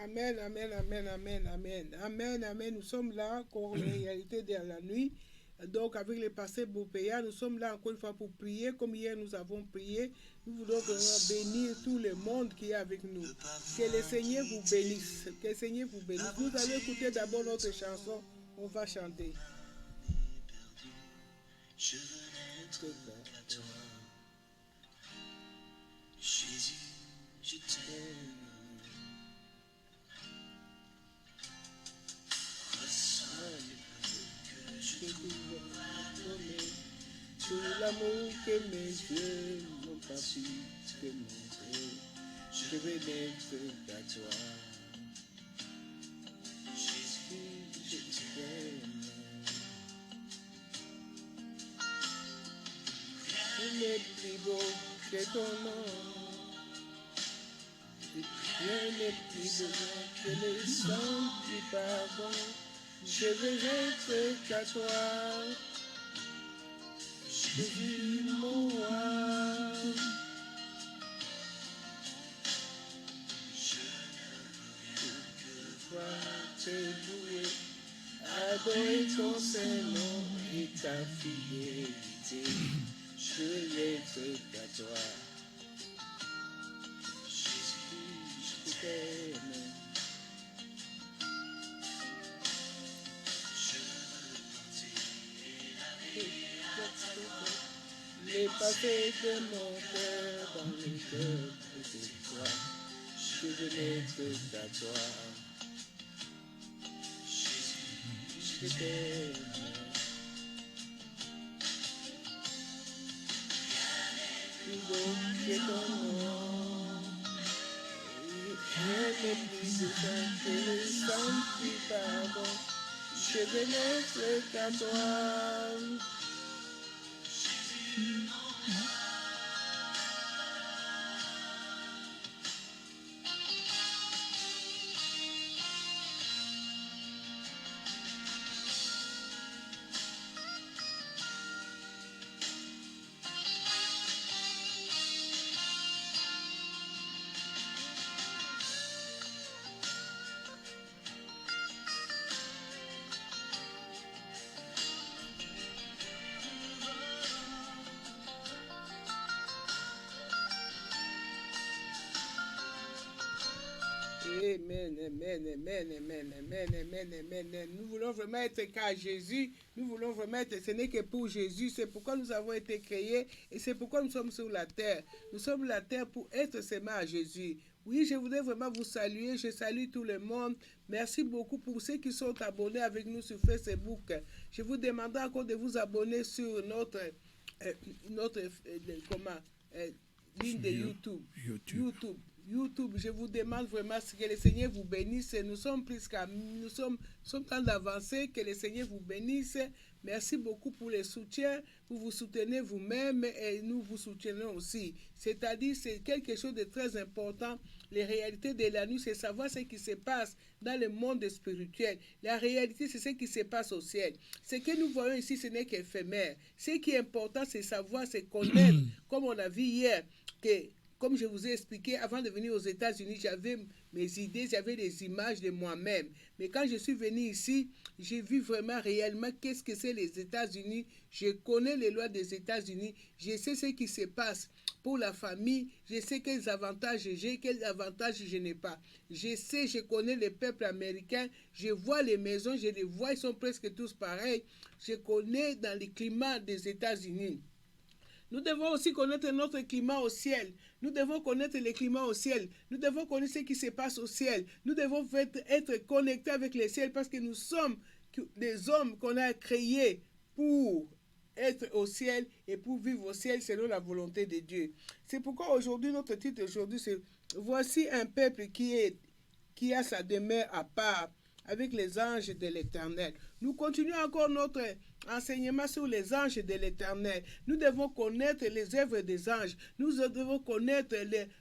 Amen, amen, amen, amen, amen, amen, amen. Nous sommes là pour les réalités de la nuit. Donc, avec les pasteurs Boupéa, nous sommes là encore une fois pour prier. Comme hier, nous avons prié. Nous voulons vraiment bénir tout le monde qui est avec nous. Que le Seigneur vous bénisse. Que le Seigneur vous bénisse. Nous allons écouter d'abord notre chanson. On va chanter. Je veux n'être qu'à toi. Jésus, je t'aime. Tout l'amour que mes yeux n'ont pas pu te montrer, je vais n'être qu'à toi. Jésus, je t'aime. Rien n'est plus beau que ton nom. Rien n'est plus beau que le sang du pardon. Je vais n'être qu'à toi. Jésus, mon roi. Je ne peux que te louer, adorer ton Saint-Nom et ta fidélité. Je vais être qu'à toi. Jésus, je t'aime. Les passés de mon cœur dans le cœur de toi, je veux n'être qu'à toi. Jésus, je t'aime. Plus beau que ton nom, rien n'est plus beau que le sang du pardon. Je veux n'être qu'à toi. Amen, amen, amen, amen, amen, amen, amen. Nous voulons vraiment être qu'à Jésus. Nous voulons vraiment être, ce n'est que pour Jésus. C'est pourquoi nous avons été créés et c'est pourquoi nous sommes sur la terre. Nous sommes sur la terre pour être seulement à Jésus. Oui, je voudrais vraiment vous saluer. Je salue tout le monde. Merci beaucoup pour ceux qui sont abonnés avec nous sur Facebook. Je vous demande encore de vous abonner sur notre ligne de YouTube, je vous demande vraiment que le Seigneur vous bénisse. Nous sommes en train d'avancer, que le Seigneur vous bénisse. Merci beaucoup pour le soutien. Vous vous soutenez vous-même et nous vous soutenons aussi. C'est-à-dire, c'est quelque chose de très important. Les réalités de la nuit, c'est savoir ce qui se passe dans le monde spirituel. La réalité, c'est ce qui se passe au ciel. Ce que nous voyons ici, ce n'est qu'éphémère. Ce qui est important, c'est savoir, c'est connaître, comme on a vu hier, que comme je vous ai expliqué, avant de venir aux États-Unis, j'avais mes idées, j'avais des images de moi-même. Mais quand je suis venu ici, j'ai vu vraiment réellement qu'est-ce que c'est les États-Unis. Je connais les lois des États-Unis. Je sais ce qui se passe pour la famille. Je sais quels avantages j'ai, quels avantages je n'ai pas. Je connais le peuple américain. Je vois les maisons, je les vois, ils sont presque tous pareils. Je connais dans le climat des États-Unis. Nous devons aussi connaître notre climat au ciel. Nous devons connaître le climat au ciel. Nous devons connaître ce qui se passe au ciel. Nous devons être connectés avec le ciel parce que nous sommes des hommes qu'on a créés pour être au ciel et pour vivre au ciel selon la volonté de Dieu. C'est pourquoi aujourd'hui, notre titre aujourd'hui, c'est « Voici un peuple qui a sa demeure à part avec les anges de l'Éternel. » Nous continuons encore notre enseignement sur les anges de l'Éternel. Nous devons connaître les œuvres des anges. Nous devons connaître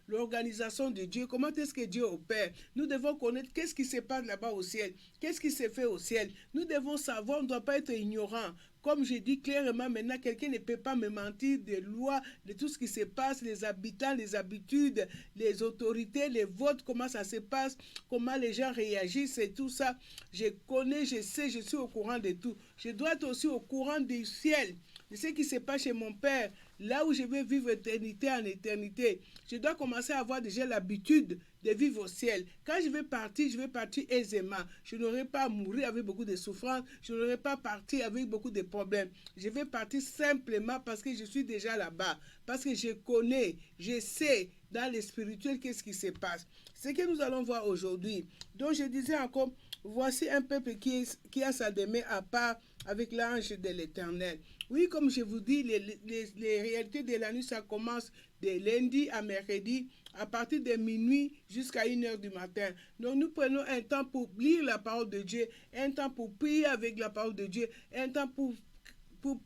l'organisation de Dieu. Comment est-ce que Dieu opère? Nous devons connaître qu'est-ce qui se passe là-bas au ciel. Qu'est-ce qui se fait au ciel? Nous devons savoir, on ne doit pas être ignorant. Comme je dis clairement maintenant, quelqu'un ne peut pas me mentir des lois, de tout ce qui se passe, les habitants, les habitudes, les autorités, les votes, comment ça se passe, comment les gens réagissent et tout ça. Je connais, je sais, je suis au courant de tout. Je dois être aussi au courant du ciel, de ce qui se passe chez mon Père, là où je vais vivre éternité en éternité. Je dois commencer à avoir déjà l'habitude de vivre au ciel. Quand je vais partir aisément. Je n'aurai pas à mourir avec beaucoup de souffrance. Je n'aurai pas à partir avec beaucoup de problèmes. Je vais partir simplement parce que je suis déjà là-bas. Parce que je connais, je sais dans le spirituel qu'est-ce qui se passe. Ce que nous allons voir aujourd'hui. Donc je disais encore, voici un peuple qui a sa demeure à part avec l'ange de l'Éternel. Oui, comme je vous dis, les réalités de la nuit, ça commence de lundi à mercredi, à partir de minuit jusqu'à 1h du matin. Donc nous prenons un temps pour lire la parole de Dieu, un temps pour prier avec la parole de Dieu, un temps pour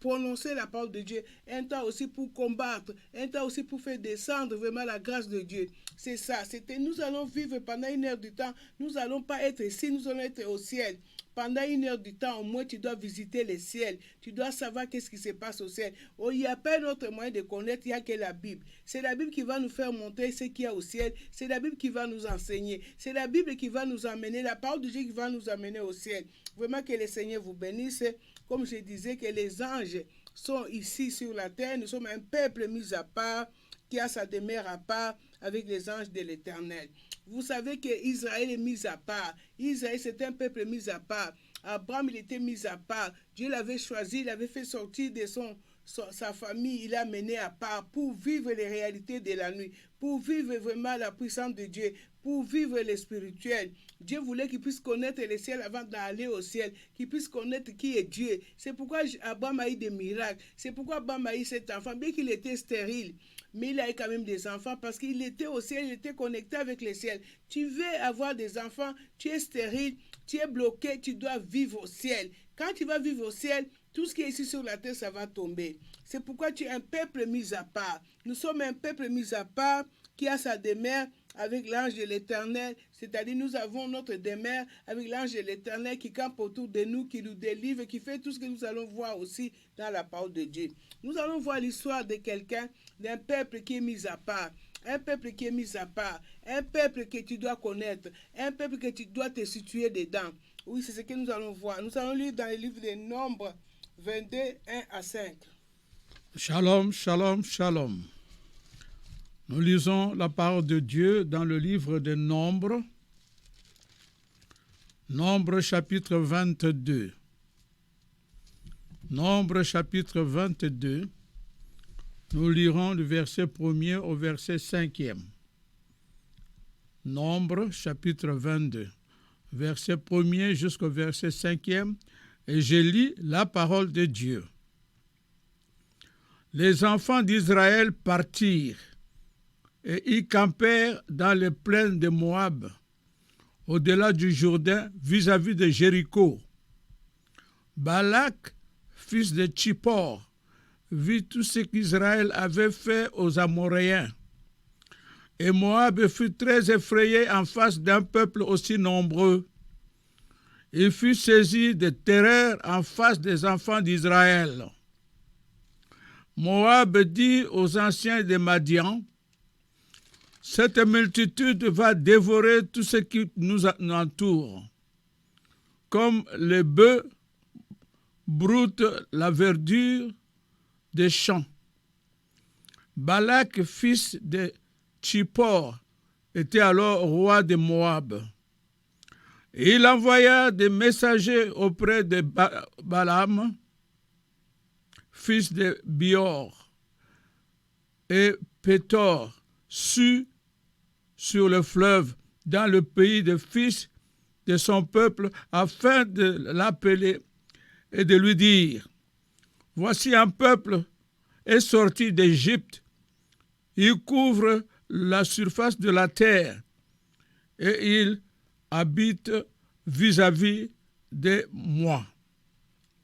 prononcer la parole de Dieu, un temps aussi pour combattre, un temps aussi pour faire descendre vraiment la grâce de Dieu. C'est ça, nous allons vivre pendant 1 heure du temps, nous n'allons pas être ici, nous allons être au ciel. Pendant 1 heure du temps, au moins, tu dois visiter le ciel. Tu dois savoir qu'est-ce qui se passe au ciel. Oh, il n'y a pas d'autre moyen de connaître, il n'y a que la Bible. C'est la Bible qui va nous faire montrer ce qu'il y a au ciel. C'est la Bible qui va nous enseigner. C'est la Bible qui va nous amener, la parole de Dieu qui va nous amener au ciel. Vraiment que le Seigneur vous bénisse. Comme je disais, que les anges sont ici sur la terre. Nous sommes un peuple mis à part, qui a sa demeure à part avec les anges de l'Éternel. Vous savez qu'Israël est mis à part. Israël, c'est un peuple mis à part. Abraham, il était mis à part. Dieu l'avait choisi, il l'avait fait sortir de sa famille, il l'a mené à part pour vivre les réalités de la nuit, pour vivre vraiment la puissance de Dieu, pour vivre le spirituel. Dieu voulait qu'il puisse connaître le ciel avant d'aller au ciel, qu'il puisse connaître qui est Dieu. C'est pourquoi Abraham a eu des miracles. C'est pourquoi Abraham a eu cet enfant, bien qu'il était stérile. Mais il a eu quand même des enfants parce qu'il était au ciel, il était connecté avec le ciel. Tu veux avoir des enfants, tu es stérile, tu es bloqué, tu dois vivre au ciel. Quand tu vas vivre au ciel, tout ce qui est ici sur la terre, ça va tomber. C'est pourquoi tu es un peuple mis à part. Nous sommes un peuple mis à part qui a sa demeure avec l'ange de l'Éternel, c'est-à-dire nous avons notre demeure avec l'ange de l'Éternel qui campe autour de nous, qui nous délivre, qui fait tout ce que nous allons voir aussi dans la parole de Dieu. Nous allons voir l'histoire de quelqu'un, d'un peuple qui est mis à part, un peuple qui est mis à part, un peuple que tu dois connaître, un peuple que tu dois te situer dedans. Oui, c'est ce que nous allons voir. Nous allons lire dans le livre des Nombres 22, 1 à 5. Shalom, shalom, shalom. Nous lisons la parole de Dieu dans le livre des Nombres, Nombres chapitre 22. Nombres chapitre 22, nous lirons du verset 1er au verset 5e. Nombres chapitre 22, verset 1er jusqu'au verset 5e, et je lis la parole de Dieu. Les enfants d'Israël partirent et y campèrent dans les plaines de Moab, au-delà du Jourdain, vis-à-vis de Jéricho. Balak, fils de Tsippor, vit tout ce qu'Israël avait fait aux Amoréens. Et Moab fut très effrayé en face d'un peuple aussi nombreux. Il fut saisi de terreur en face des enfants d'Israël. Moab dit aux anciens de Madian, « Cette multitude va dévorer tout ce qui nous entoure, comme les bœufs broutent la verdure des champs. » Balak, fils de Tsippor, était alors roi de Moab. Et il envoya des messagers auprès de Balaam, fils de Bior, et Pétor, sur le fleuve, dans le pays des fils de son peuple, afin de l'appeler et de lui dire, « Voici un peuple est sorti d'Égypte, il couvre la surface de la terre, et il habite vis-à-vis de moi. »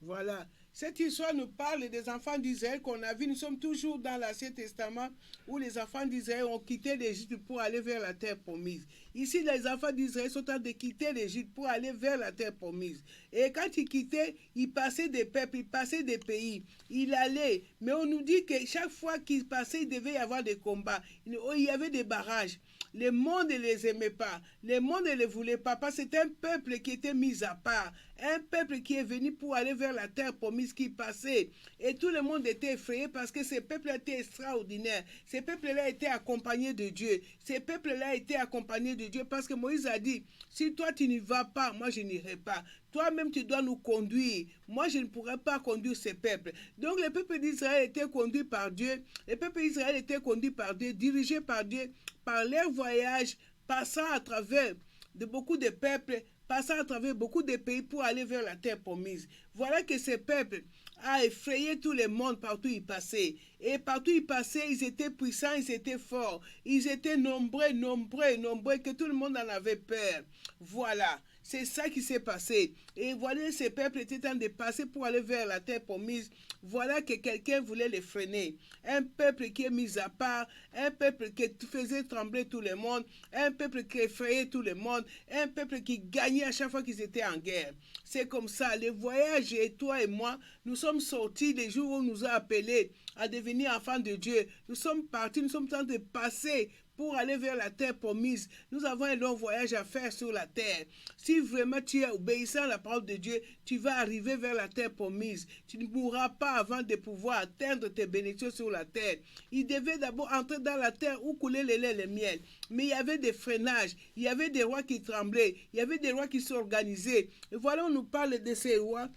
Voilà. Cette histoire nous parle des enfants d'Israël qu'on a vu. Nous sommes toujours dans l'Ancien Testament où les enfants d'Israël ont quitté l'Égypte pour aller vers la terre promise. Ici, les enfants d'Israël sont en train de quitter l'Égypte pour aller vers la terre promise. Et quand ils quittaient, ils passaient des peuples, ils passaient des pays. Ils allaient. Mais on nous dit que chaque fois qu'ils passaient, il devait y avoir des combats. Il y avait des barrages. Le monde ne les aimait pas. Le monde ne les voulait pas parce que c'était un peuple qui était mis à part. Un peuple qui est venu pour aller vers la terre promise qui passait. Et tout le monde était effrayé parce que ce peuple était extraordinaire. Ce peuple-là était accompagné de Dieu. Ce peuple-là était accompagné de Dieu parce que Moïse a dit, si toi tu n'y vas pas, moi je n'irai pas. Toi-même tu dois nous conduire. Moi je ne pourrais pas conduire ce peuple. Donc le peuple d'Israël était conduit par Dieu. Le peuple d'Israël était conduit par Dieu, dirigé par Dieu, par leur voyage, passant à travers de beaucoup de peuples, passant à travers beaucoup de pays pour aller vers la terre promise. Voilà que ce peuple a effrayé tout le monde partout où il passait. Et partout où il passait, ils étaient puissants, ils étaient forts. Ils étaient nombreux, que tout le monde en avait peur. Voilà. C'est ça qui s'est passé. Et voilà, ces peuples étaient en train de passer pour aller vers la terre promise. Voilà que quelqu'un voulait les freiner. Un peuple qui est mis à part, un peuple qui faisait trembler tout le monde, un peuple qui effrayait tout le monde, un peuple qui gagnait à chaque fois qu'ils étaient en guerre. C'est comme ça. Le voyage, et toi et moi, nous sommes sortis les jours où on nous a appelés à devenir enfants de Dieu. Nous sommes partis, nous sommes en train de passer pour aller vers la terre promise. Nous avons un long voyage à faire sur la terre. Si vraiment tu es obéissant à la parole de Dieu, tu vas arriver vers la terre promise. Tu ne mourras pas avant de pouvoir atteindre tes bénédictions sur la terre. Il devait d'abord entrer dans la terre où coulait le lait et le miel. Mais il y avait des freinages, il y avait des rois qui tremblaient, il y avait des rois qui s'organisaient. Et voilà, on nous parle de ces rois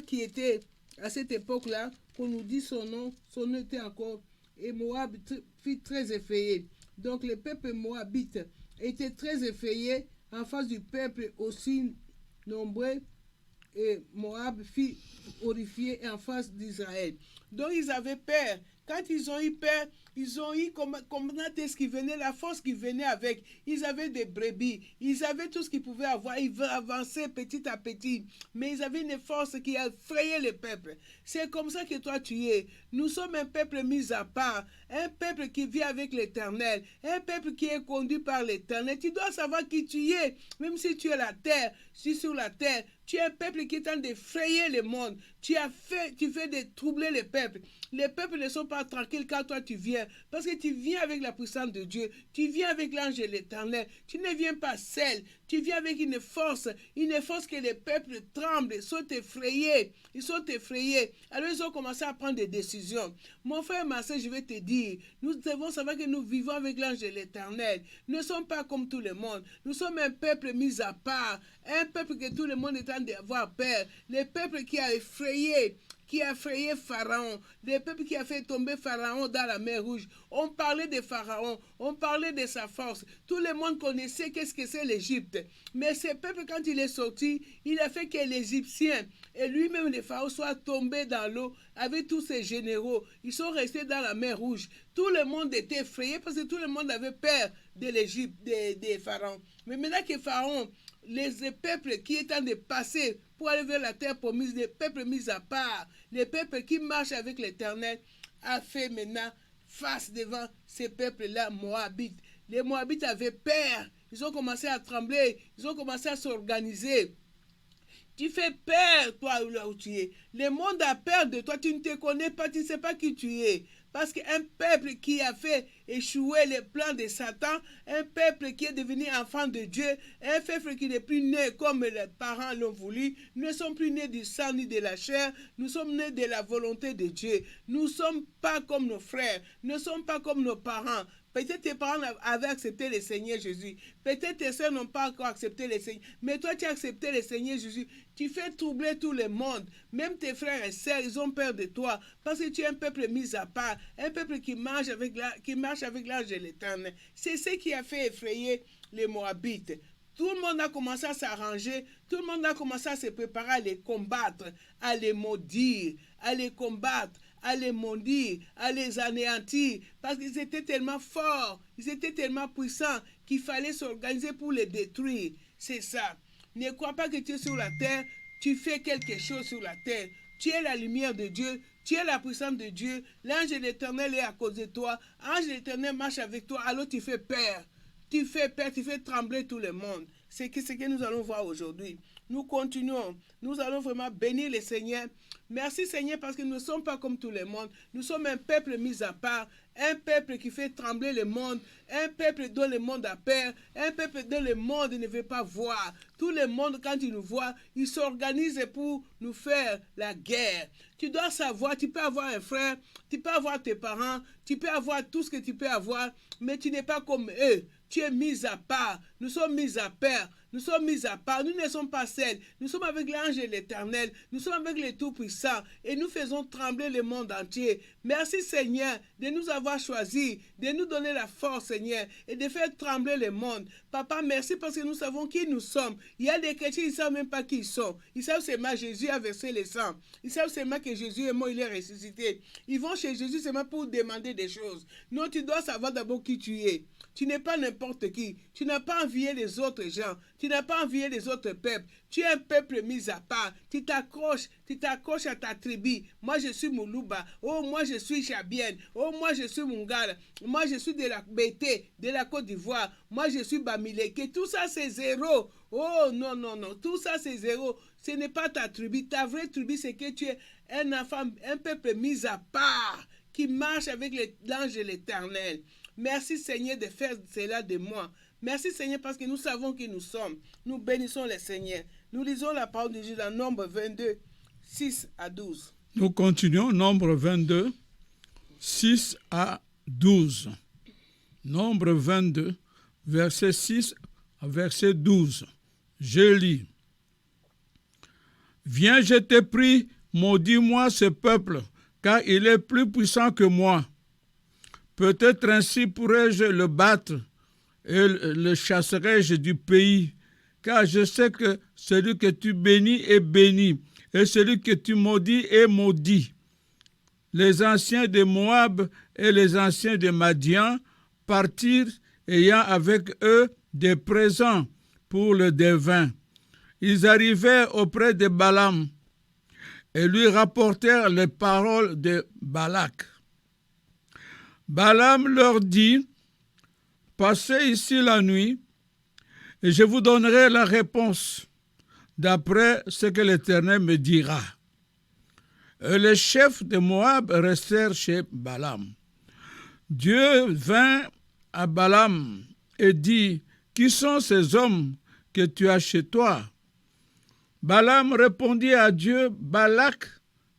qui étaient à cette époque-là, qu'on nous dit son nom était encore, et Moab fut très effrayé. Donc le peuple moabite était très effrayé en face du peuple aussi nombreux, et Moab fut horrifié en face d'Israël. Donc ils avaient peur. Quand ils ont eu peur, ils ont eu comment est-ce qui venait, la force qui venait avec. Ils avaient des brebis, ils avaient tout ce qu'ils pouvaient avoir. Ils avançaient petit à petit, mais ils avaient une force qui a effrayé le peuple. C'est comme ça que toi tu es. Nous sommes un peuple mis à part, un peuple qui vit avec l'Éternel, un peuple qui est conduit par l'Éternel. Tu dois savoir qui tu es, même si tu es la terre, si sur la terre. Tu es un peuple qui est en train d'effrayer le monde. Tu fais de troubler le peuple. Les peuples ne sont pas tranquilles quand toi tu viens. Parce que tu viens avec la puissance de Dieu. Tu viens avec l'ange de l'Éternel. Tu ne viens pas seul. Tu viens avec une force que les peuples tremblent, ils sont effrayés. Ils sont effrayés. Alors ils ont commencé à prendre des décisions. Mon frère, ma soeur, je vais te dire, nous devons savoir que nous vivons avec l'ange de l'Éternel. Nous ne sommes pas comme tout le monde. Nous sommes un peuple mis à part. Un peuple que tout le monde est en train d'avoir peur. Le peuple qui a effrayé Pharaon, le peuple qui a fait tomber Pharaon dans la mer Rouge. On parlait de Pharaon, on parlait de sa force. Tout le monde connaissait qu'est-ce que c'est l'Égypte. Mais ce peuple, quand il est sorti, il a fait que l'Égyptien et lui-même le Pharaon soient tombés dans l'eau avec tous ses généraux. Ils sont restés dans la mer Rouge. Tout le monde était effrayé parce que tout le monde avait peur de l'Égypte, de Pharaon. Mais maintenant que Pharaon, les peuples qui étaient en train de passer pour aller vers la terre promise, les peuples mis à part, les peuples qui marchent avec l'Éternel, a fait maintenant face devant ces peuples-là, Moabites. Les Moabites avaient peur, ils ont commencé à trembler, ils ont commencé à s'organiser. Tu fais peur, toi, là où tu es. Le monde a peur de toi, tu ne te connais pas, tu ne sais pas qui tu es. Parce qu'un peuple qui a fait échouer les plans de Satan, un peuple qui est devenu enfant de Dieu, un peuple qui n'est plus né comme les parents l'ont voulu, nous ne sommes plus nés du sang ni de la chair, nous sommes nés de la volonté de Dieu. Nous ne sommes pas comme nos frères, nous ne sommes pas comme nos parents. Peut-être tes parents avaient accepté le Seigneur Jésus. Peut-être tes soeurs n'ont pas encore accepté le Seigneur. Mais toi, tu as accepté le Seigneur Jésus. Tu fais troubler tout le monde. Même tes frères et sœurs, ils ont peur de toi. Parce que tu es un peuple mis à part. Un peuple qui marche avec l'ange de l'Éternel. C'est ce qui a fait effrayer les Moabites. Tout le monde a commencé à s'arranger. Tout le monde a commencé à se préparer à les combattre, à les maudire, à les combattre, à les maudire, à les anéantir, parce qu'ils étaient tellement forts, ils étaient tellement puissants qu'il fallait s'organiser pour les détruire. C'est ça. Ne crois pas que tu es sur la terre, tu fais quelque chose sur la terre. Tu es la lumière de Dieu, tu es la puissance de Dieu. L'ange de l'Éternel est à cause de toi. L'ange de l'Éternel marche avec toi, alors tu fais peur. Tu fais peur, tu fais trembler tout le monde. C'est ce que nous allons voir aujourd'hui. Nous continuons. Nous allons vraiment bénir le Seigneur. Merci Seigneur parce que nous ne sommes pas comme tout le monde. Nous sommes un peuple mis à part. Un peuple qui fait trembler le monde. Un peuple dont le monde a peur. Un peuple dont le monde ne veut pas voir. Tout le monde, quand il nous voit, il s'organise pour nous faire la guerre. Tu dois savoir, tu peux avoir un frère, tu peux avoir tes parents, tu peux avoir tout ce que tu peux avoir, mais tu n'es pas comme eux. Tu es mis à part. Nous sommes mis à part. Nous sommes mis à part. Nous ne sommes pas seuls. Nous sommes avec l'ange de l'Éternel. Nous sommes avec les Tout-Puissants. Et nous faisons trembler le monde entier. Merci Seigneur de nous avoir choisis, de nous donner la force Seigneur et de faire trembler le monde. Papa, merci parce que nous savons qui nous sommes. Il y a des chrétiens, ils ne savent même pas qui ils sont. Ils savent seulement que Jésus a versé le sang. Ils savent seulement que Jésus est mort, il est ressuscité. Ils vont chez Jésus seulement pour demander des choses. Non, tu dois savoir d'abord qui tu es. Tu n'es pas n'importe qui. Tu n'as pas envié les autres gens. Tu n'as pas envié les autres peuples. Tu es un peuple mis à part. Tu t'accroches à ta tribu. Moi, je suis Moulouba. Oh, moi, je suis Chabienne. Oh, moi, je suis Mungala. Moi, je suis de la Bété, de la Côte d'Ivoire. Moi, je suis Bamileke. Tout ça, c'est zéro. Oh, non, non, non. Tout ça, c'est zéro. Ce n'est pas ta tribu. Ta vraie tribu, c'est que tu es un enfant, un peuple mis à part qui marche avec l'ange de l'Éternel. Merci Seigneur de faire cela de moi. Merci Seigneur parce que nous savons qui nous sommes. Nous bénissons le Seigneur. Nous lisons la parole de Dieu dans Nombre 22, 6 à 12. Nous continuons, Nombre 22, 6 à 12. Nombre 22, verset 6 à verset 12. Je lis. Viens, je te prie, maudis-moi ce peuple, car il est plus puissant que moi. Peut-être ainsi pourrais-je le battre et le chasserai-je du pays, car je sais que celui que tu bénis est béni, et celui que tu maudis est maudit. Les anciens de Moab et les anciens de Madian partirent, ayant avec eux des présents pour le devin. Ils arrivèrent auprès de Balaam et lui rapportèrent les paroles de Balak. Balaam leur dit, « Passez ici la nuit, et je vous donnerai la réponse, d'après ce que l'Éternel me dira. » Et les chefs de Moab restèrent chez Balaam. Dieu vint à Balaam et dit, « Qui sont ces hommes que tu as chez toi ?» Balaam répondit à Dieu, « Balak,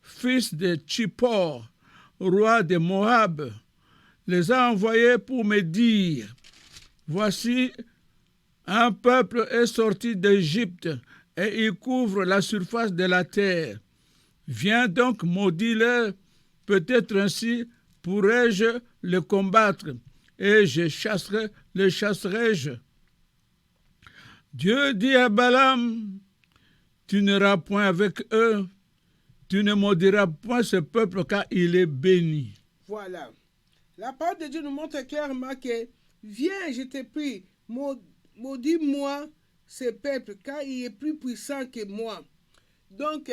fils de Tsippor, roi de Moab, les a envoyés pour me dire, voici, un peuple est sorti d'Égypte et il couvre la surface de la terre. Viens donc, maudis-le, peut-être ainsi pourrais-je le combattre et le chasserai-je. Dieu dit à Balaam, tu n'iras point avec eux, tu ne maudiras point ce peuple car il est béni. Voilà. La parole de Dieu nous montre clairement que viens, je te prie, maudis-moi ce peuple, car il est plus puissant que moi. Donc,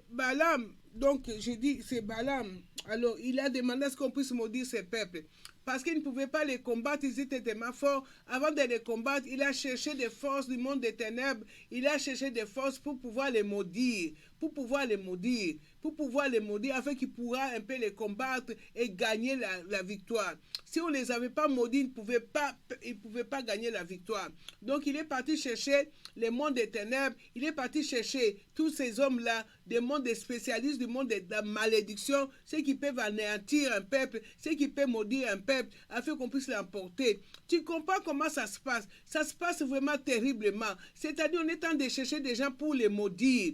Balaam, donc je dis, c'est Balaam. Alors, il a demandé à ce qu'on puisse maudire ce peuple. Parce qu'il ne pouvait pas les combattre, ils étaient tellement forts. Avant de les combattre, il a cherché des forces du monde des ténèbres. Il a cherché des forces pour pouvoir les maudire. Pour pouvoir les maudire, afin qu'il pourra un peu les combattre et gagner la victoire. Si on ne les avait pas maudits, ils ne pouvaient pas gagner la victoire. Donc il est parti chercher les mondes des ténèbres, il est parti chercher tous ces hommes-là, des mondes des spécialistes du monde de la malédiction, ceux qui peuvent anéantir un peuple, ceux qui peuvent maudire un peuple, afin qu'on puisse l'emporter. Tu comprends comment ça se passe? Ça se passe vraiment terriblement. C'est-à-dire, on est en train de chercher des gens pour les maudire,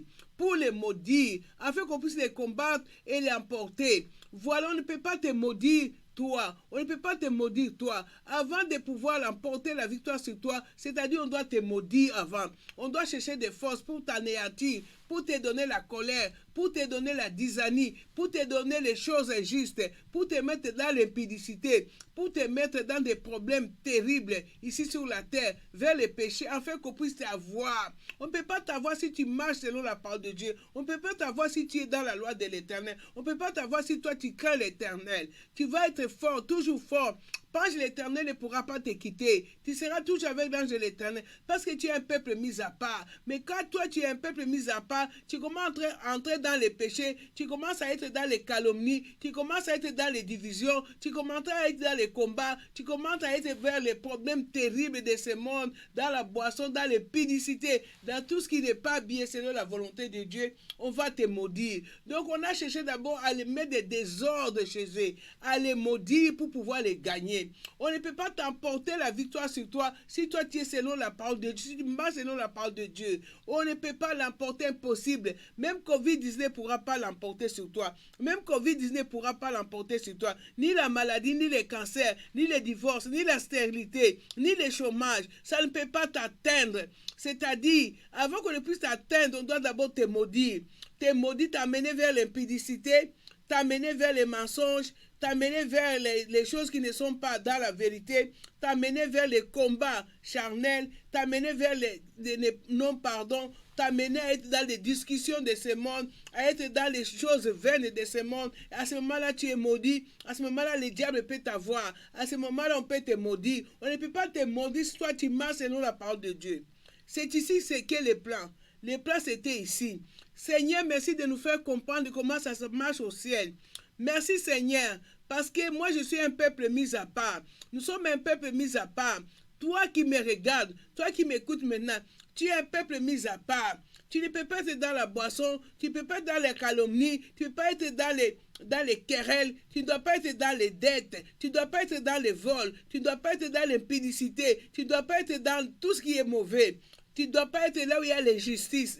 afin qu'on puisse les combattre et les emporter. Voilà, on ne peut pas te maudire, toi. On ne peut pas te maudire, toi. Avant de pouvoir l'emporter la victoire sur toi, c'est-à-dire on doit te maudire avant. On doit chercher des forces pour t'anéantir, pour te donner la colère, pour te donner la disanie, pour te donner les choses injustes, pour te mettre dans l'impudicité, pour te mettre dans des problèmes terribles ici sur la terre, vers les péchés, afin qu'on puisse t'avoir. On ne peut pas t'avoir si tu marches selon la parole de Dieu. On ne peut pas t'avoir si tu es dans la loi de l'Éternel. On ne peut pas t'avoir si toi tu crains l'Éternel. Tu vas être fort, toujours fort. L'ange de l'Éternel ne pourra pas te quitter. Tu seras toujours avec l'ange de l'Éternel parce que tu es un peuple mis à part. Mais quand toi tu es un peuple mis à part, tu commences à entrer dans les péchés, tu commences à être dans les calomnies, tu commences à être dans les divisions, tu commences à être dans les combats, tu commences à être vers les problèmes terribles de ce monde, dans la boisson, dans les pénicités, dans tout ce qui n'est pas bien selon la volonté de Dieu. On va te maudire. Donc on a cherché d'abord à les mettre des désordres chez eux, à les maudire pour pouvoir les gagner. On ne peut pas t'emporter la victoire sur toi si toi tu es selon la parole de Dieu, si tu marches selon la parole de Dieu. On ne peut pas l'emporter, impossible. Même Covid-19 ne pourra pas l'emporter sur toi. Même Covid-19 ne pourra pas l'emporter sur toi. Ni la maladie, ni les cancers, ni les divorces, ni la stérilité, ni le chômage. Ça ne peut pas t'atteindre. C'est-à-dire, avant qu'on ne puisse t'atteindre, on doit d'abord te maudire. Te maudire, t'amener vers l'impudicité, t'amener vers les mensonges, t'amener vers les choses qui ne sont pas dans la vérité, t'amener vers les combats charnels, t'amener vers les non-pardon, t'amener à être dans les discussions de ce monde, à être dans les choses vaines de ce monde. À ce moment-là, tu es maudit. À ce moment-là, le diable peut t'avoir. À ce moment-là, on peut te maudire. On ne peut pas te maudire si toi tu marches selon la parole de Dieu. C'est ici c'est que les plans. Les plans, c'était ici. Seigneur, merci de nous faire comprendre comment ça se marche au ciel. Merci Seigneur, parce que moi je suis un peuple mis à part. Nous sommes un peuple mis à part. Toi qui me regardes, toi qui m'écoutes maintenant, tu es un peuple mis à part. Tu ne peux pas être dans la boisson, tu ne peux pas être dans les calomnies, tu ne peux pas être dans les querelles, tu ne dois pas être dans les dettes, tu ne dois pas être dans les vols, tu ne dois pas être dans l'impudicité, tu ne dois pas être dans tout ce qui est mauvais. Tu ne dois pas être là où il y a l'injustice.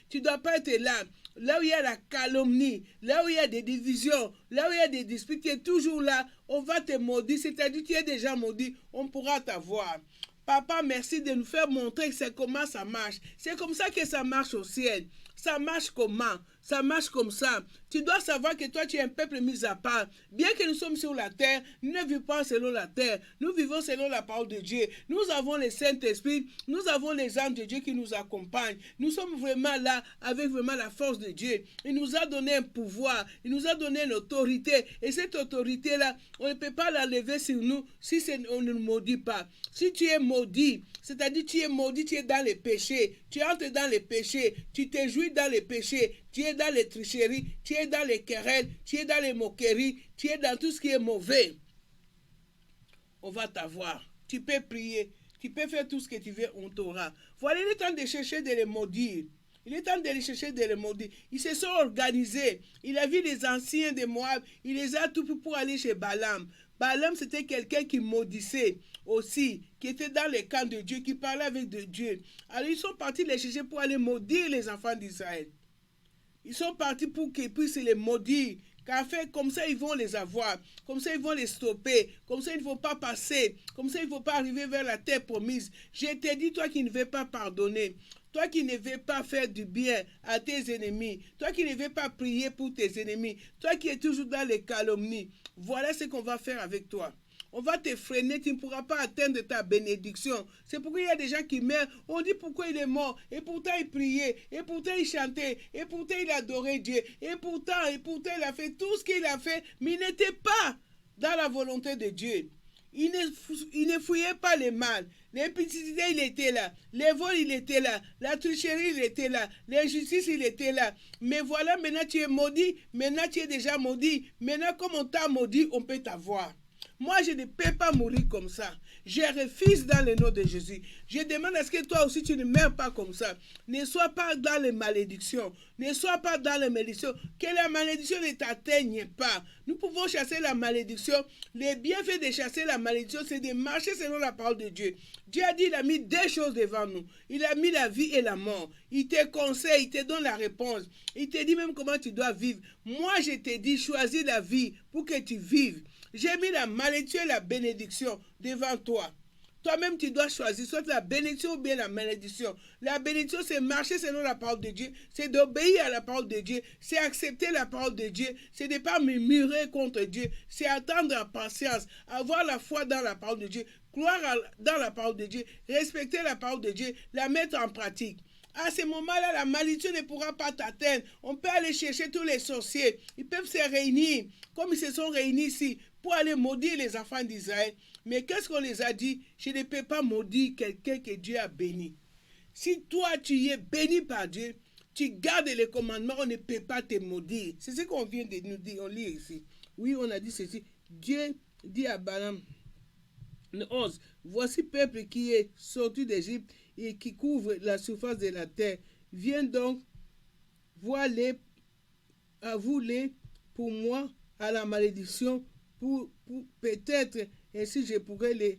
Tu ne dois pas être là où il y a la calomnie, là où il y a des divisions, là où il y a des disputes. Tu es toujours là, on va te maudire. C'est-à-dire tu es déjà maudit, on pourra t'avoir. Papa, merci de nous faire montrer que c'est comment ça marche. C'est comme ça que ça marche au ciel. Ça marche comment? Ça marche comme ça. Tu dois savoir que toi, tu es un peuple mis à part. Bien que nous sommes sur la terre, nous ne vivons pas selon la terre. Nous vivons selon la parole de Dieu. Nous avons le Saint-Esprit. Nous avons les âmes de Dieu qui nous accompagnent. Nous sommes vraiment là avec vraiment la force de Dieu. Il nous a donné un pouvoir. Il nous a donné une autorité. Et cette autorité-là, on ne peut pas la lever sur nous si on ne nous maudit pas. Si tu es maudit, c'est-à-dire tu es maudit, tu es dans les péchés. Tu entres dans les péchés. Tu te jouis dans les péchés. Tu es dans les tricheries, tu es dans les querelles, tu es dans les moqueries, tu es dans tout ce qui est mauvais. On va t'avoir. Tu peux prier, tu peux faire tout ce que tu veux, on t'aura. Voilà, il est temps de chercher de les maudire. Il est temps de les chercher, de les maudire. Ils se sont organisés. Il a vu les anciens de Moab. Il les a tout pour aller chez Balaam. Balaam, c'était quelqu'un qui maudissait aussi, qui était dans les camps de Dieu, qui parlait avec Dieu. Alors, ils sont partis les chercher pour aller maudire les enfants d'Israël. Ils sont partis pour qu'ils puissent les maudire. Car fait, comme ça, ils vont les avoir. Comme ça, ils vont les stopper. Comme ça, ils ne vont pas passer. Comme ça, ils ne vont pas arriver vers la terre promise. Je t'ai dit, toi qui ne veux pas pardonner. Toi qui ne veux pas faire du bien à tes ennemis. Toi qui ne veux pas prier pour tes ennemis. Toi qui es toujours dans les calomnies. Voilà ce qu'on va faire avec toi. On va te freiner, tu ne pourras pas atteindre ta bénédiction. C'est pourquoi il y a des gens qui meurent. On dit pourquoi il est mort. Et pourtant il priait. Et pourtant il chantait. Et pourtant il adorait Dieu. Et pourtant il a fait tout ce qu'il a fait. Mais il n'était pas dans la volonté de Dieu. Il ne fouillait pas le mal. L'impudicité, il était là. Les vols, il était là. La tricherie, il était là. L'injustice, il était là. Mais voilà, maintenant tu es maudit. Maintenant tu es déjà maudit. Maintenant, comme on t'a maudit, on peut t'avoir. Moi, je ne peux pas mourir comme ça. Je refuse dans le nom de Jésus. Je demande à ce que toi aussi, tu ne meurs pas comme ça. Ne sois pas dans les malédictions. Ne sois pas dans les malédictions. Que la malédiction ne t'atteigne pas. Nous pouvons chasser la malédiction. Les bienfaits de chasser la malédiction, c'est de marcher selon la parole de Dieu. Dieu a dit, il a mis deux choses devant nous. Il a mis la vie et la mort. Il te conseille, il te donne la réponse. Il te dit même comment tu dois vivre. Moi, je te dis, choisis la vie pour que tu vives. J'ai mis la malédiction et la bénédiction devant toi. Toi-même, tu dois choisir soit la bénédiction ou bien la malédiction. La bénédiction, c'est marcher selon la parole de Dieu, c'est d'obéir à la parole de Dieu, c'est accepter la parole de Dieu, c'est de ne pas murmurer contre Dieu, c'est attendre en patience, avoir la foi dans la parole de Dieu, croire dans la parole de Dieu, respecter la parole de Dieu, la mettre en pratique. À ce moment-là, la malédiction ne pourra pas t'atteindre. On peut aller chercher tous les sorciers. Ils peuvent se réunir, comme ils se sont réunis ici, pour aller maudire les enfants d'Israël. Mais qu'est-ce qu'on les a dit? Je ne peux pas maudire quelqu'un que Dieu a béni. Si toi, tu es béni par Dieu, tu gardes les commandements, on ne peut pas te maudire. C'est ce qu'on vient de nous dire, on lit ici. Oui, on a dit ceci. Dieu dit à Balaam, 11, voici peuple qui est sorti d'Égypte et qui couvre la surface de la terre. Viens donc, vois-les, avoue-les pour moi à la malédiction, pour peut-être ainsi je pourrais les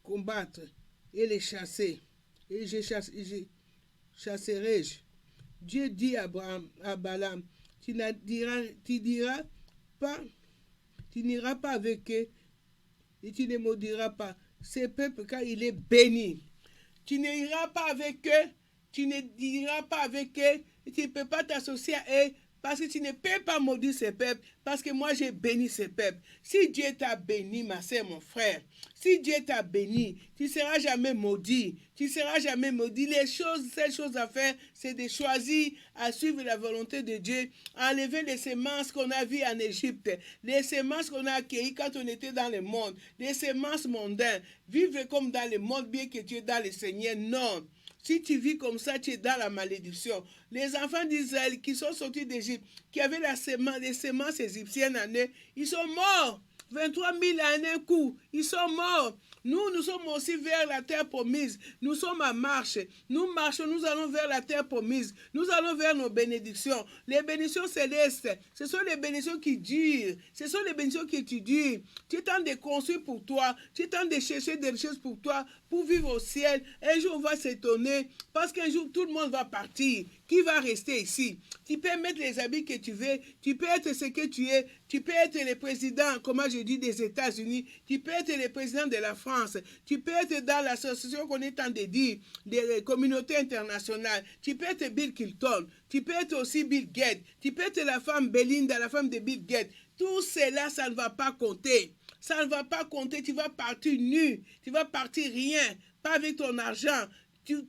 combattre et les chasser. Et je chasserai-je. Dieu dit à Balaam, tu n'iras pas avec eux et tu ne maudiras pas ce peuple car il est béni. Tu n'iras pas avec eux, tu ne diras pas avec eux, et tu ne peux pas t'associer à eux parce que tu ne peux pas maudire ce peuple, parce que moi j'ai béni ce peuple. Si Dieu t'a béni, ma soeur, mon frère, si Dieu t'a béni, tu ne seras jamais maudit. Tu ne seras jamais maudit. Seule chose à faire, c'est de choisir à suivre la volonté de Dieu, enlever les semences qu'on a vues en Égypte, les semences qu'on a accueillies quand on était dans le monde, les semences mondaines, vivre comme dans le monde, bien que tu es dans le Seigneur. Non. Si tu vis comme ça, tu es dans la malédiction. Les enfants d'Israël qui sont sortis d'Égypte, qui avaient les semences égyptiennes en eux, ils sont morts. 23 000 en un coup, ils sont morts. Nous sommes aussi vers la terre promise. Nous sommes en marche. Nous marchons, nous allons vers la terre promise. Nous allons vers nos bénédictions. Les bénédictions célestes, ce sont les bénédictions qui durent. Ce sont les bénédictions qui tu durent. Tu es en train de construire pour toi. Tu es en train de chercher des choses pour toi, pour vivre au ciel. Un jour, on va s'étonner parce qu'un jour, tout le monde va partir. Qui va rester ici? Tu peux mettre les habits que tu veux. Tu peux être ce que tu es. Tu peux être le président, comment je dis, des États-Unis. Tu peux être le président de la France. Tu peux être dans l'association qu'on est en train de dire, des communautés internationales. Tu peux être Bill Clinton. Tu peux être aussi Bill Gates. Tu peux être la femme Belinda, la femme de Bill Gates. Tout cela, ça ne va pas compter. Ça ne va pas compter. Tu vas partir nu. Tu vas partir rien. Pas avec ton argent.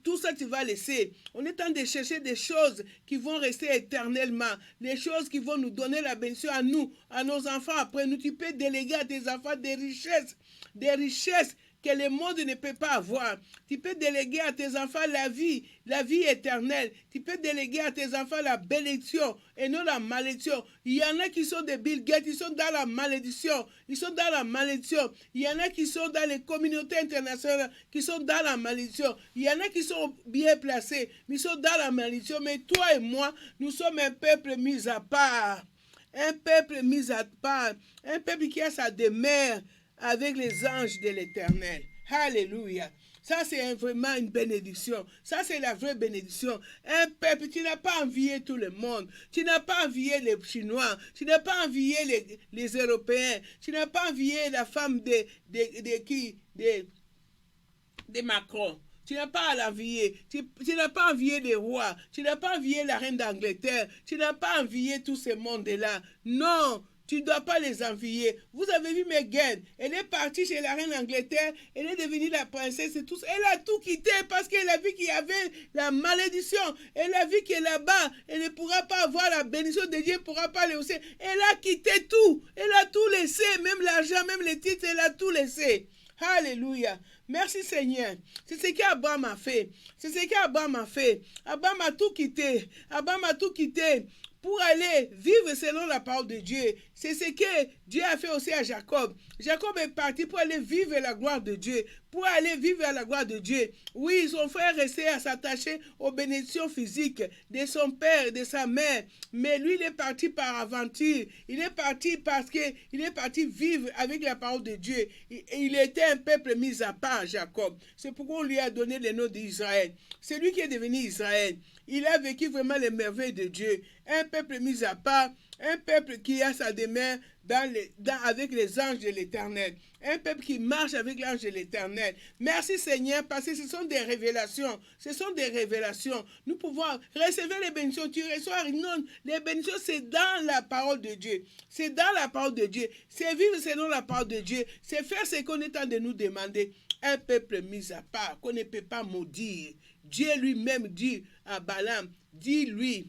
Tout ça, tu vas laisser. On est en train de chercher des choses qui vont rester éternellement. Les choses qui vont nous donner la bénédiction à nous, à nos enfants après nous. Tu peux déléguer à tes enfants des richesses que le monde ne peut pas avoir. Tu peux déléguer à tes enfants la vie éternelle. Tu peux déléguer à tes enfants la bénédiction et non la malédiction. Il y en a qui sont des Bill Gates, ils sont dans la malédiction. Ils sont dans la malédiction. Il y en a qui sont dans les communautés internationales, qui sont dans la malédiction. Il y en a qui sont bien placés, mais ils sont dans la malédiction. Mais toi et moi, nous sommes un peuple mis à part. Un peuple mis à part. Un peuple qui a sa demeure avec les anges de l'Éternel. Alléluia. Ça, c'est vraiment une bénédiction. Ça, c'est la vraie bénédiction. Un peuple, tu n'as pas envié tout le monde. Tu n'as pas envié les Chinois. Tu n'as pas envié les Européens. Tu n'as pas envié la femme de Macron. Tu n'as pas à l'envier. Tu n'as pas envié les rois. Tu n'as pas envié la reine d'Angleterre. Tu n'as pas envié tout ce monde-là. Non. Tu ne dois pas les envier. Vous avez vu Meghan. Elle est partie chez la reine d'Angleterre. Elle est devenue la princesse et tout. Elle a tout quitté parce qu'elle a vu qu'il y avait la malédiction. Elle a vu que là-bas, elle ne pourra pas avoir la bénédiction de Dieu. Elle ne pourra pas aller au ciel. Elle a quitté tout. Elle a tout laissé. Même l'argent, même les titres, elle a tout laissé. Alléluia. Merci Seigneur. C'est ce qu'Abraham a fait. C'est ce qu'Abraham a fait. Abraham a tout quitté. Abraham a tout quitté pour aller vivre selon la parole de Dieu. C'est ce que Dieu a fait aussi à Jacob. Jacob est parti pour aller vivre la gloire de Dieu. Pour aller vivre la gloire de Dieu. Oui, son frère restait à s'attacher aux bénédictions physiques de son père et de sa mère. Mais lui, il est parti par aventure. Il est parti parce qu'il est parti vivre avec la parole de Dieu. Il était un peuple mis à part, Jacob. C'est pourquoi on lui a donné le nom d'Israël. C'est lui qui est devenu Israël. Il a vécu vraiment les merveilles de Dieu. Un peuple mis à part, un peuple qui a sa demeure avec les anges de l'Éternel. Un peuple qui marche avec l'ange de l'Éternel. Merci Seigneur, parce que ce sont des révélations. Ce sont des révélations. Nous pouvons recevoir les bénédictions. Tu reçois, non, les bénédictions, c'est dans la parole de Dieu. C'est dans la parole de Dieu. C'est vivre selon la parole de Dieu. C'est faire ce qu'on est en train de nous demander. Un peuple mis à part, qu'on ne peut pas maudire. Dieu lui-même dit à Balaam, dis-lui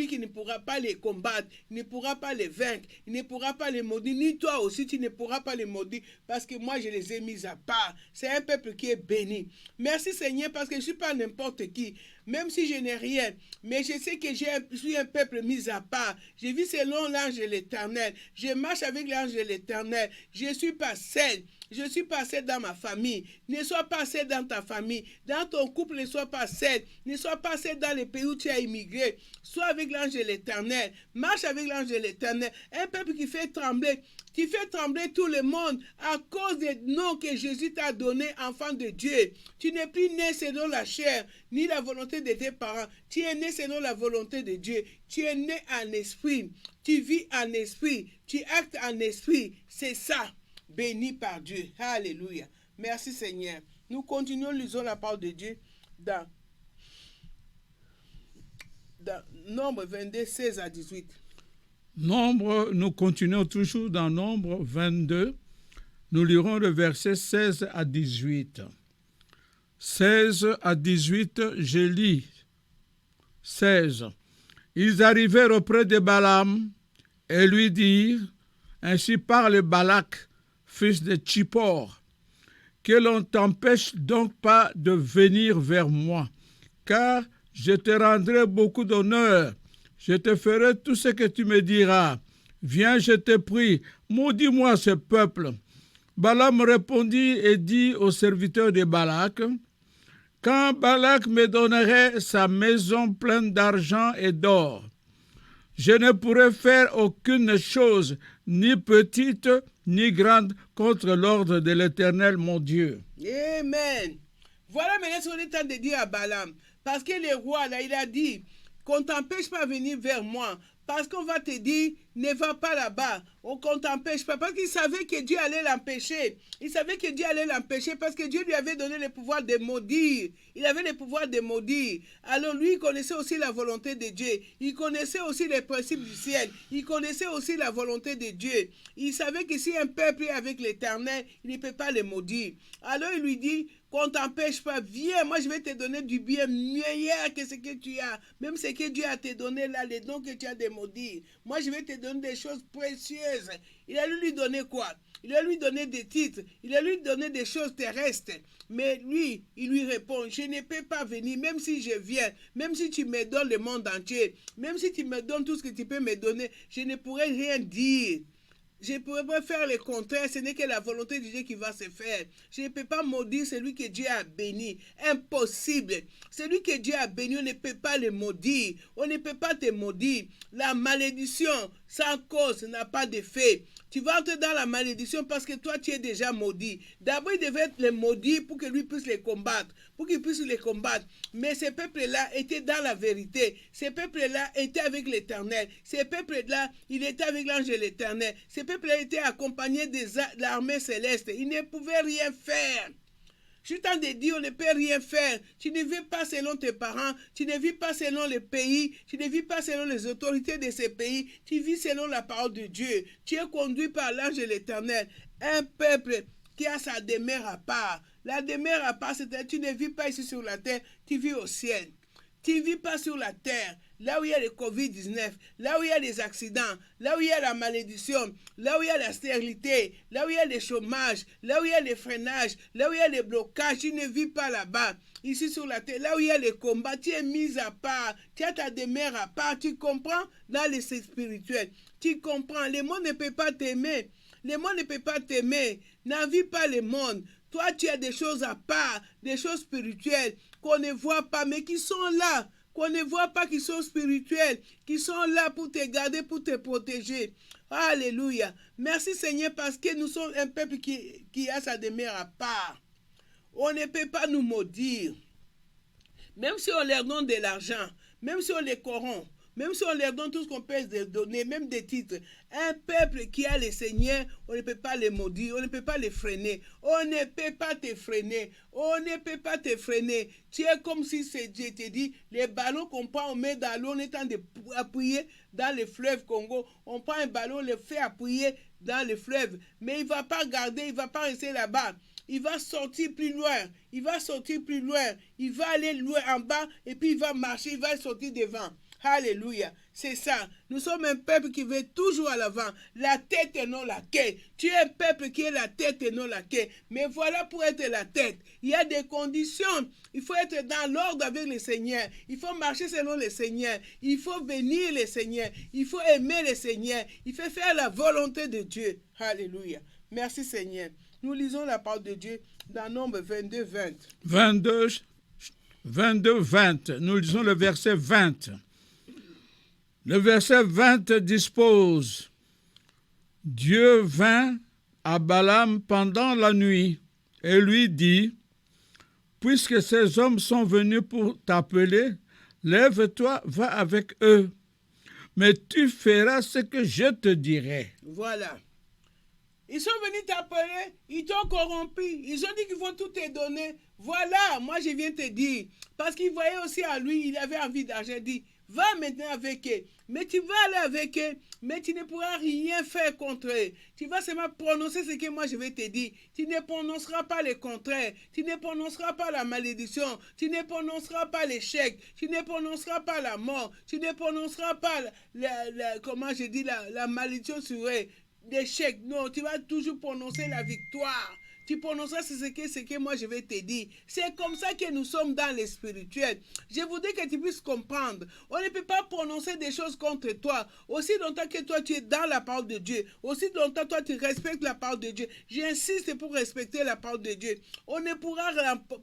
qu'il ne pourra pas les combattre, il ne pourra pas les vaincre, il ne pourra pas les maudire, ni toi aussi tu ne pourras pas les maudire, parce que moi je les ai mis à part. C'est un peuple qui est béni. Merci Seigneur, parce que je ne suis pas n'importe qui, même si je n'ai rien, mais je sais que je suis un peuple mis à part. Je vis selon l'ange de l'Éternel, je marche avec l'ange de l'Éternel, je ne suis pas seul. Je suis pas seul dans ma famille. Ne sois pas seul dans ta famille. Dans ton couple, ne sois pas seul. Ne sois pas seul dans les pays où tu as immigré. Sois avec l'ange de l'Éternel. Marche avec l'ange de l'Éternel. Un peuple qui fait trembler. Tu fais trembler tout le monde à cause des noms que Jésus t'a donnés, enfant de Dieu. Tu n'es plus né selon la chair, ni la volonté de tes parents. Tu es né selon la volonté de Dieu. Tu es né en esprit. Tu vis en esprit. Tu actes en esprit. C'est ça. Béni par Dieu. Alléluia. Merci Seigneur. Nous continuons, lisons la parole de Dieu dans Nombre 22, 16 à 18. Nous continuons toujours dans Nombre 22. Nous lirons le verset 16 à 18. 16 à 18, je lis. 16. Ils arrivèrent auprès de Balaam et lui dirent, ainsi parle Balak, fils de Tsippor, que l'on t'empêche donc pas de venir vers moi, car je te rendrai beaucoup d'honneur, je te ferai tout ce que tu me diras. Viens, je te prie, maudis-moi ce peuple. Balaam répondit et dit aux serviteurs de Balak, quand Balak me donnerait sa maison pleine d'argent et d'or, je ne pourrai faire aucune chose, ni petite, ni grande, contre l'ordre de l'Éternel, mon Dieu. Amen. Voilà maintenant ce qu'on est en train de dire à Balaam. Parce que le roi, là, il a dit qu'on ne t'empêche pas de venir vers moi. Parce qu'on va te dire, ne va pas là-bas. Qu'on ne t'empêche pas. Parce qu'il savait que Dieu allait l'empêcher. Il savait que Dieu allait l'empêcher parce que Dieu lui avait donné le pouvoir de maudire. Il avait le pouvoir de maudire. Alors lui, il connaissait aussi la volonté de Dieu. Il connaissait aussi les principes du ciel. Il connaissait aussi la volonté de Dieu. Il savait que si un peuple est avec l'Éternel, il ne peut pas le maudire. Alors il lui dit, qu'on ne t'empêche pas, viens, moi je vais te donner du bien meilleur que ce que tu as. Même ce que Dieu a te donné là, les dons que tu as de maudire. Moi je vais te donner des choses précieuses. Il a lui donné quoi? Il a lui donné des titres. Il a lui donné des choses terrestres. Mais lui, il lui répond, je ne peux pas venir, même si je viens, même si tu me donnes le monde entier, même si tu me donnes tout ce que tu peux me donner, je ne pourrai rien dire. Je ne pourrais pas faire le contraire, ce n'est que la volonté de Dieu qui va se faire. Je ne peux pas maudire celui que Dieu a béni. Impossible. Celui que Dieu a béni, on ne peut pas le maudire. On ne peut pas te maudire. La malédiction, sans cause, n'a pas d'effet. Tu vas entrer dans la malédiction parce que toi, tu es déjà maudit. D'abord, il devait le maudire pour que lui puisse les combattre. Pour qu'il puisse les combattre. Mais ce peuple-là était dans la vérité. Ce peuple-là était avec l'Éternel. Ce peuple-là, il était avec l'ange de l'Éternel. Ce peuple-là était accompagné de l'armée céleste. Il ne pouvait rien faire. Je suis en train de dire, on ne peut rien faire. Tu ne vis pas selon tes parents, tu ne vis pas selon le pays, tu ne vis pas selon les autorités de ces pays, tu vis selon la parole de Dieu. Tu es conduit par l'ange de l'Éternel. Un peuple qui a sa demeure à part. La demeure à part, c'est-à-dire tu ne vis pas ici sur la terre, tu vis au ciel. Tu ne vis pas sur la terre, là où il y a le Covid-19, là où il y a les accidents, là où il y a la malédiction, là où il y a la stérilité, là où il y a le chômage, là où il y a le freinage, là où il y a le blocage. Tu ne vis pas là-bas. Ici sur la terre, là où il y a les combats, tu es mis à part, tu as ta demeure à part, tu comprends dans les spirituels. Tu comprends, le monde ne peut pas t'aimer. Le monde ne peut pas t'aimer. N'envie pas le monde. Toi, tu as des choses à part, des choses spirituelles qu'on ne voit pas, mais qui sont là, qu'on ne voit pas, qui sont spirituelles, qui sont là pour te garder, pour te protéger. Alléluia. Merci Seigneur, parce que nous sommes un peuple qui a sa demeure à part. On ne peut pas nous maudire. Même si on leur donne de l'argent, même si on les corrompt, même si on leur donne tout ce qu'on peut donner, même des titres, un peuple qui a le Seigneur, on ne peut pas les maudire, on ne peut pas les freiner, on ne peut pas te freiner, on ne peut pas te freiner. Tu es comme si Dieu te dit, les ballons qu'on prend, on met dans l'eau, on est en train d'appuyer dans le fleuve Congo, on prend un ballon, on le fait appuyer dans le fleuve, mais il ne va pas garder, il ne va pas rester là-bas. Il va sortir plus loin, il va sortir plus loin, il va aller loin en bas et puis il va marcher, il va sortir devant. Alléluia, c'est ça. Nous sommes un peuple qui va toujours à l'avant, la tête et non la queue. Tu es un peuple qui est la tête et non la queue. Mais voilà pour être la tête. Il y a des conditions. Il faut être dans l'ordre avec le Seigneur. Il faut marcher selon le Seigneur. Il faut bénir le Seigneur. Il faut aimer le Seigneur. Il faut faire la volonté de Dieu. Alléluia. Merci Seigneur. Nous lisons la parole de Dieu dans Nombre 22, 20. 22, 20. Nous lisons le verset 20. Le verset 20 dispose: Dieu vint à Balaam pendant la nuit et lui dit: puisque ces hommes sont venus pour t'appeler, lève-toi, va avec eux, mais tu feras ce que je te dirai. Voilà. Ils sont venus t'appeler, ils t'ont corrompu, ils ont dit qu'ils vont tout te donner. Voilà, moi je viens te dire, parce qu'il voyait aussi à lui, il avait envie d'argent, il dit, va maintenant avec eux, mais tu vas aller avec eux, mais tu ne pourras rien faire contre eux. Tu vas seulement prononcer ce que moi je vais te dire. Tu ne prononceras pas le contraire, tu ne prononceras pas la malédiction, tu ne prononceras pas l'échec, tu ne prononceras pas la mort, tu ne prononceras pas la malédiction sur eux. D'échec, non, tu vas toujours prononcer la victoire. Tu prononceras ce que moi je vais te dire. C'est comme ça que nous sommes dans le spirituel. Je voudrais que tu puisses comprendre. On ne peut pas prononcer des choses contre toi. Aussi longtemps que toi tu es dans la parole de Dieu. Aussi longtemps que toi tu respectes la parole de Dieu. J'insiste pour respecter la parole de Dieu.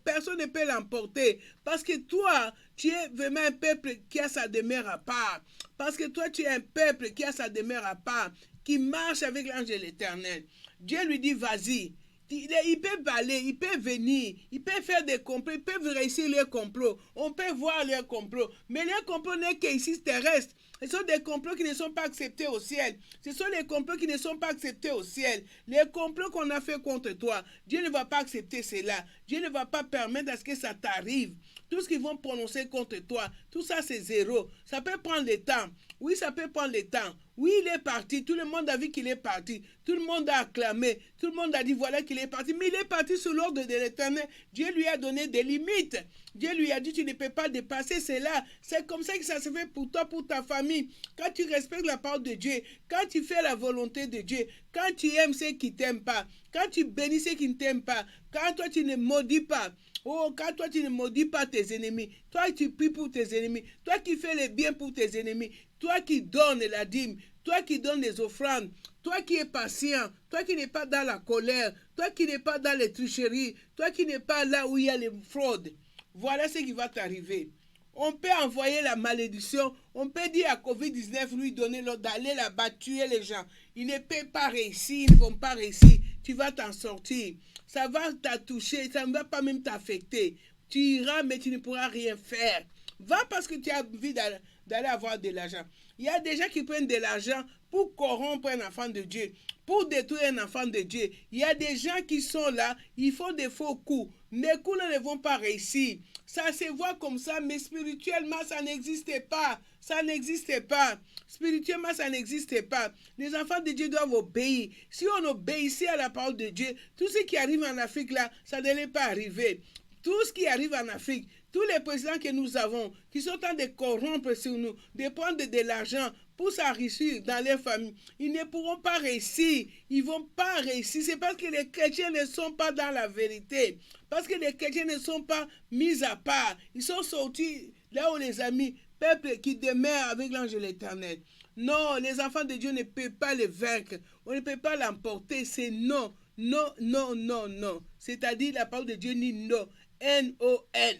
Personne ne peut l'emporter. Parce que toi, tu es vraiment un peuple qui a sa demeure à part. Parce que toi tu es un peuple qui a sa demeure à part, qui marche avec l'ange de l'Éternel. Dieu lui dit, vas-y. Il peut balayer, il peut venir, il peut faire des complots, ils peuvent réussir leurs complots. On peut voir leurs complots. Mais leurs complots n'est qu'ici terrestre. Ce sont des complots qui ne sont pas acceptés au ciel. Ce sont les complots qui ne sont pas acceptés au ciel. Les complots qu'on a fait contre toi, Dieu ne va pas accepter cela. Dieu ne va pas permettre à ce que ça t'arrive. Tout ce qu'ils vont prononcer contre toi, tout ça c'est zéro. Ça peut prendre le temps. Oui, ça peut prendre le temps. Oui, il est parti. Tout le monde a vu qu'il est parti. Tout le monde a acclamé. Tout le monde a dit voilà qu'il est parti. Mais il est parti sous l'ordre de l'Éternel. Dieu lui a donné des limites. Dieu lui a dit tu ne peux pas dépasser cela. C'est comme ça que ça se fait pour toi, pour ta famille. Quand tu respectes la parole de Dieu, quand tu fais la volonté de Dieu, quand tu aimes ceux qui ne t'aiment pas, quand tu bénis ceux qui ne t'aiment pas, quand toi tu ne maudis pas, oh, quand toi tu ne maudis pas tes ennemis, toi tu pries pour tes ennemis, toi qui fais le bien pour tes ennemis, toi qui donnes la dîme, toi qui donnes les offrandes, toi qui es patient, toi qui n'es pas dans la colère, toi qui n'es pas dans les tricheries, toi qui n'es pas là où il y a les fraudes. Voilà ce qui va t'arriver. On peut envoyer la malédiction, on peut dire à COVID-19, lui donner l'ordre d'aller là-bas, tuer les gens. Ils ne peuvent pas réussir, ils ne vont pas réussir. Tu vas t'en sortir. Ça va toucher, ça ne va pas même t'affecter. Tu iras, mais tu ne pourras rien faire. Va parce que tu as envie d'aller avoir de l'argent. Il y a des gens qui prennent de l'argent pour corrompre un enfant de Dieu, pour détruire un enfant de Dieu. Il y a des gens qui sont là, ils font des faux coups. Les coups ne vont pas réussir. Ça se voit comme ça, mais spirituellement, ça n'existe pas. Ça n'existe pas. Spirituellement, ça n'existe pas. Les enfants de Dieu doivent obéir. Si on obéissait à la parole de Dieu, tout ce qui arrive en Afrique là, ça ne devait pas arriver. Tout ce qui arrive en Afrique, tous les présidents que nous avons, qui sont en train de corrompre sur nous, de prendre de l'argent pour s'enrichir dans les familles, ils ne pourront pas réussir. Ils ne vont pas réussir. C'est parce que les chrétiens ne sont pas dans la vérité. Parce que les chrétiens ne sont pas mis à part. Ils sont sortis là où les amis, peuple qui demeure avec l'ange de l'Éternel. Non, les enfants de Dieu ne peuvent pas les vaincre. On ne peut pas l'emporter. C'est non. Non, non, non, non. C'est-à-dire la parole de Dieu dit non. N-O-N.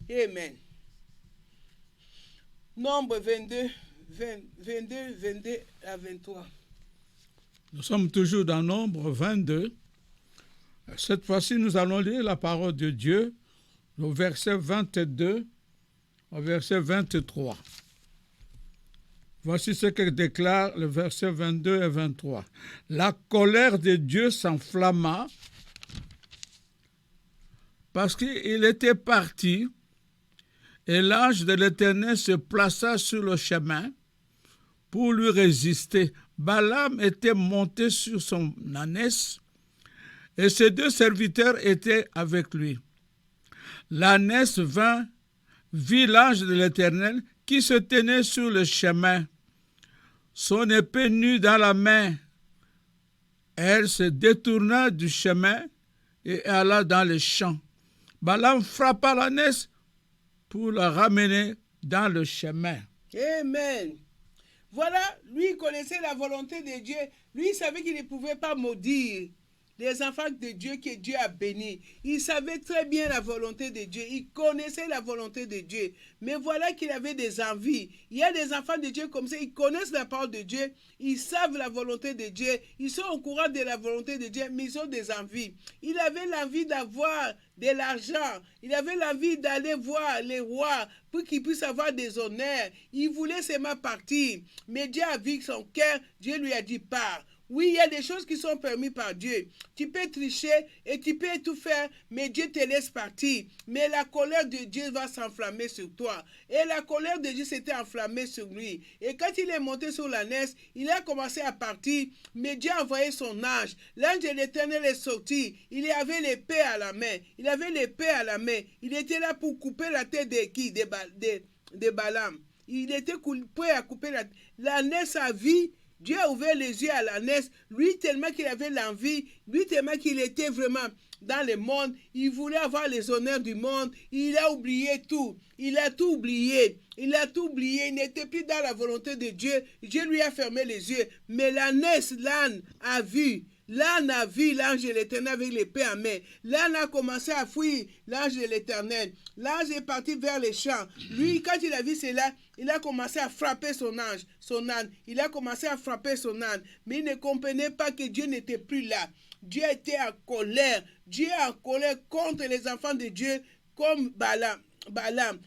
Amen. Nombre 22 à 23. Nous sommes toujours dans Nombre 22. Cette fois-ci, nous allons lire la parole de Dieu au verset 22 au verset 23. Voici ce que déclare le verset 22 et 23. La colère de Dieu s'enflamma parce qu'il était parti et l'ange de l'Éternel se plaça sur le chemin pour lui résister. Balaam était monté sur son ânesse et ses 2 serviteurs étaient avec lui. L'ânesse vit l'ange de l'Éternel qui se tenait sur le chemin, son épée nue dans la main. Elle se détourna du chemin et alla dans les champs. Balaam frappa l'ânesse pour la ramener dans le chemin. Amen. Voilà, lui il connaissait la volonté de Dieu. Lui il savait qu'il ne pouvait pas maudire les enfants de Dieu que Dieu a bénis. Il savait très bien la volonté de Dieu. Il connaissait la volonté de Dieu. Mais voilà qu'il avait des envies. Il y a des enfants de Dieu comme ça. Ils connaissent la parole de Dieu. Ils savent la volonté de Dieu. Ils sont au courant de la volonté de Dieu, mais ils ont des envies. Il avait l'envie d'avoir de l'argent. Il avait l'envie d'aller voir les rois pour qu'ils puissent avoir des honneurs. Il voulait seulement partir. Mais Dieu a vu son cœur. Dieu lui a dit, pars. Oui, il y a des choses qui sont permises par Dieu. Tu peux tricher et tu peux tout faire, mais Dieu te laisse partir. Mais la colère de Dieu va s'enflammer sur toi. Et la colère de Dieu s'était enflammée sur lui. Et quand il est monté sur l'ânesse, il a commencé à partir, mais Dieu a envoyé son ange. L'ange de l'Éternel est sorti. Il avait l'épée à la main. Il avait l'épée à la main. Il était là pour couper la tête de qui? De Balaam. Il était prêt à couper la tête. L'ânesse a vu. Dieu a ouvert les yeux à l'ânesse, lui tellement qu'il avait l'envie, lui tellement qu'il était vraiment dans le monde, il voulait avoir les honneurs du monde, il a oublié tout, il a tout oublié, il n'était plus dans la volonté de Dieu, Dieu lui a fermé les yeux, mais l'ânesse, l'âne a vu l'ange de l'Éternel avec l'épée en main. L'âne a commencé à fuir l'ange de l'Éternel. L'ange est parti vers les champs. Lui, quand il a vu cela, il a commencé à frapper son âne. Il a commencé à frapper son âne. Mais il ne comprenait pas que Dieu n'était plus là. Dieu était en colère. Dieu est en colère contre les enfants de Dieu comme Balaam. Balaam,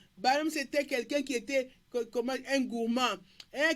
c'était quelqu'un qui était comme un gourmand.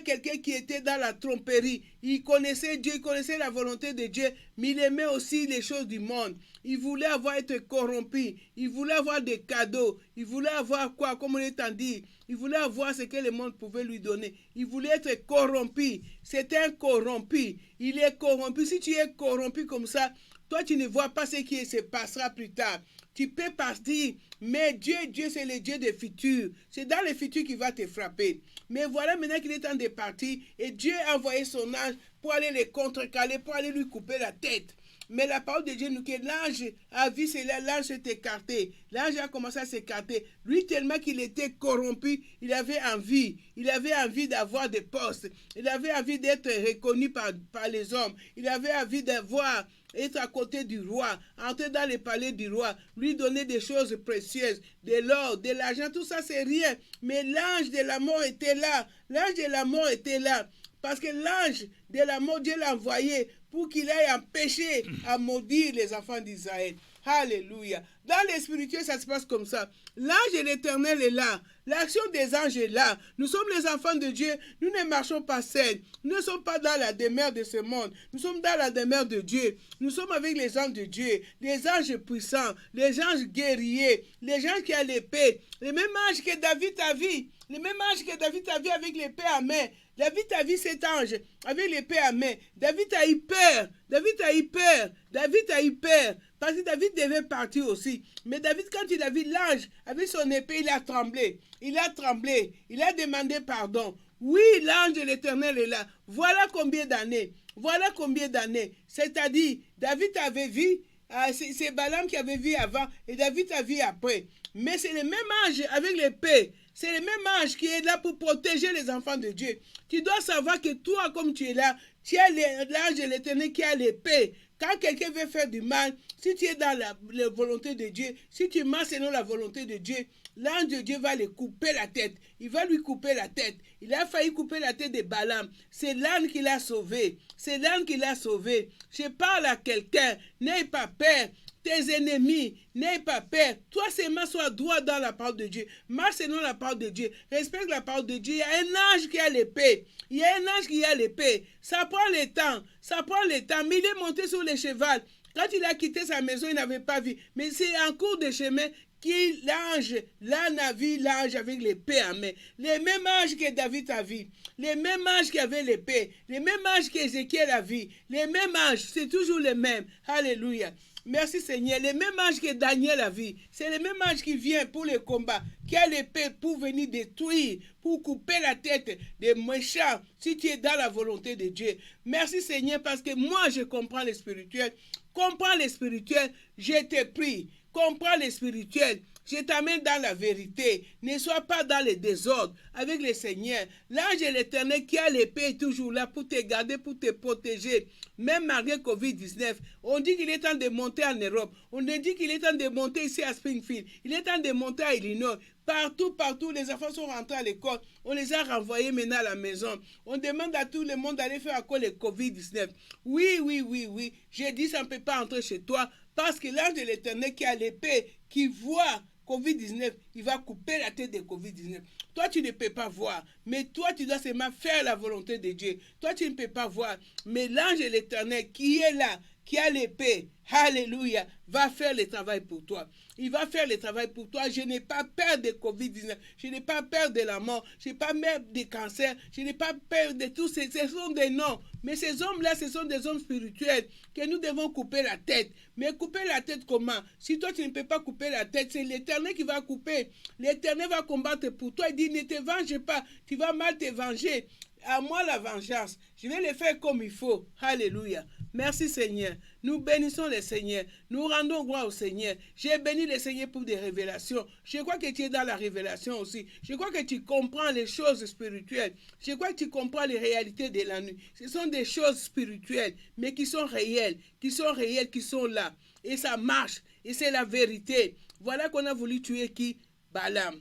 Quelqu'un qui était dans la tromperie. Il connaissait Dieu, il connaissait la volonté de Dieu, mais il aimait aussi les choses du monde. Il voulait être corrompu. Il voulait avoir des cadeaux. Il voulait avoir quoi, comme on est dit. Il voulait avoir ce que le monde pouvait lui donner. Il voulait être corrompu. C'est un corrompu. Il est corrompu. Si tu es corrompu comme ça, toi, tu ne vois pas ce qui se passera plus tard. Tu peux partir, mais Dieu, c'est le Dieu des futurs. C'est dans le futur qu'il va te frapper. Mais voilà maintenant qu'il est temps de partir, et Dieu a envoyé son ange pour aller les contrecaler, pour aller lui couper la tête. Mais la parole de Dieu nous dit que l'ange a vu cela, l'ange s'est écarté. L'ange a commencé à s'écarter. Lui, tellement qu'il était corrompu, il avait envie. Il avait envie d'avoir des postes. Il avait envie d'être reconnu par les hommes. Il avait envie être à côté du roi, entrer dans le palais du roi, lui donner des choses précieuses, de l'or, de l'argent, tout ça c'est rien. Mais l'ange de la mort était là. L'ange de la mort était là. Parce que l'ange de la mort, Dieu l'a envoyé pour qu'il aille empêcher à maudire les enfants d'Israël. Alléluia. Dans les spirituels, ça se passe comme ça. L'ange de l'Éternel est là. L'action des anges est là. Nous sommes les enfants de Dieu. Nous ne marchons pas seuls. Nous ne sommes pas dans la demeure de ce monde. Nous sommes dans la demeure de Dieu. Nous sommes avec les anges de Dieu. Les anges puissants. Les anges guerriers. Les anges qui ont l'épée. Les mêmes anges que David a vu. Les mêmes anges que David a vu avec l'épée à main. David a vu cet ange avec l'épée à main. David a eu peur. David a eu peur. Parce que David devait partir aussi. Mais David, quand il a vu l'ange avec son épée, il a tremblé. Il a demandé pardon. Oui, l'ange de l'Éternel est là. Voilà combien d'années. C'est-à-dire, David avait vu, c'est Balaam qui avait vu avant et David a vu après. Mais c'est le même ange avec l'épée. C'est le même ange qui est là pour protéger les enfants de Dieu. Tu dois savoir que toi, comme tu es là, tu as l'ange de l'Éternel qui a l'épée. Quand quelqu'un veut faire du mal, si tu es dans la volonté de Dieu, si tu marches selon la volonté de Dieu, l'ange de Dieu va lui couper la tête. Il va lui couper la tête. Il a failli couper la tête de Balaam. C'est l'âne qui l'a sauvé. Je parle à quelqu'un. N'aie pas peur. tes ennemis. N'aie pas peur. Toi seulement sois droit dans la parole de Dieu. Marche selon la parole de Dieu. Respecte la parole de Dieu. Il y a un ange qui a l'épée. Il y a un ange qui a l'épée. Ça prend le temps. Ça prend le temps. Mais il est monté sur le cheval. Quand il a quitté sa maison, il n'avait pas vu. Mais c'est en cours de chemin qui l'ange, là n'a vu l'ange avec l'épée en main. Les mêmes anges que David a vu, les mêmes anges qui avaient l'épée, les mêmes anges qu'Ézéchiel a vu, les mêmes anges, c'est toujours les mêmes. Alléluia. Merci Seigneur. Les mêmes anges que Daniel a vu, c'est les mêmes anges qui viennent pour le combat, qui a l'épée pour venir détruire, pour couper la tête des méchants, si tu es dans la volonté de Dieu. Merci Seigneur, parce que moi je comprends le spirituel. Comprends le spirituel, je te prie. Comprends le spirituel. Je t'amène dans la vérité. Ne sois pas dans le désordre avec le Seigneur. L'ange de l'Éternel qui a l'épée est toujours là pour te garder, pour te protéger. Même malgré Covid-19, on dit qu'il est temps de monter en Europe. On dit qu'il est temps de monter ici à Springfield. Il est temps de monter à Illinois. Partout, les enfants sont rentrés à l'école. On les a renvoyés maintenant à la maison. On demande à tout le monde d'aller faire à cause le Covid-19. Oui. J'ai dit ça ne peut pas entrer chez toi parce que l'ange de l'Éternel qui a l'épée, qui voit Covid-19, il va couper la tête de Covid-19. Toi, tu ne peux pas voir, mais toi, tu dois seulement faire la volonté de Dieu. Toi, tu ne peux pas voir, mais l'ange de l'Éternel qui est là, qui a l'épée, alléluia, va faire le travail pour toi. Il va faire le travail pour toi. Je n'ai pas peur de Covid-19. Je n'ai pas peur de la mort. Je n'ai pas peur des cancers. Je n'ai pas peur de tous ces... Ce sont des noms. Mais ces hommes-là, ce sont des hommes spirituels que nous devons couper la tête. Mais couper la tête comment? Si toi, tu ne peux pas couper la tête, c'est l'Éternel qui va couper. L'Éternel va combattre pour toi. Il dit, ne te venge pas. Tu vas mal te venger. À moi la vengeance. Je vais le faire comme il faut. Alléluia. Merci Seigneur. Nous bénissons le Seigneur. Nous rendons gloire au Seigneur. J'ai béni le Seigneur pour des révélations. Je crois que tu es dans la révélation aussi. Je crois que tu comprends les choses spirituelles. Je crois que tu comprends les réalités de la nuit. Ce sont des choses spirituelles, mais qui sont réelles, qui sont là. Et ça marche. Et c'est la vérité. Voilà qu'on a voulu tuer qui? Balaam.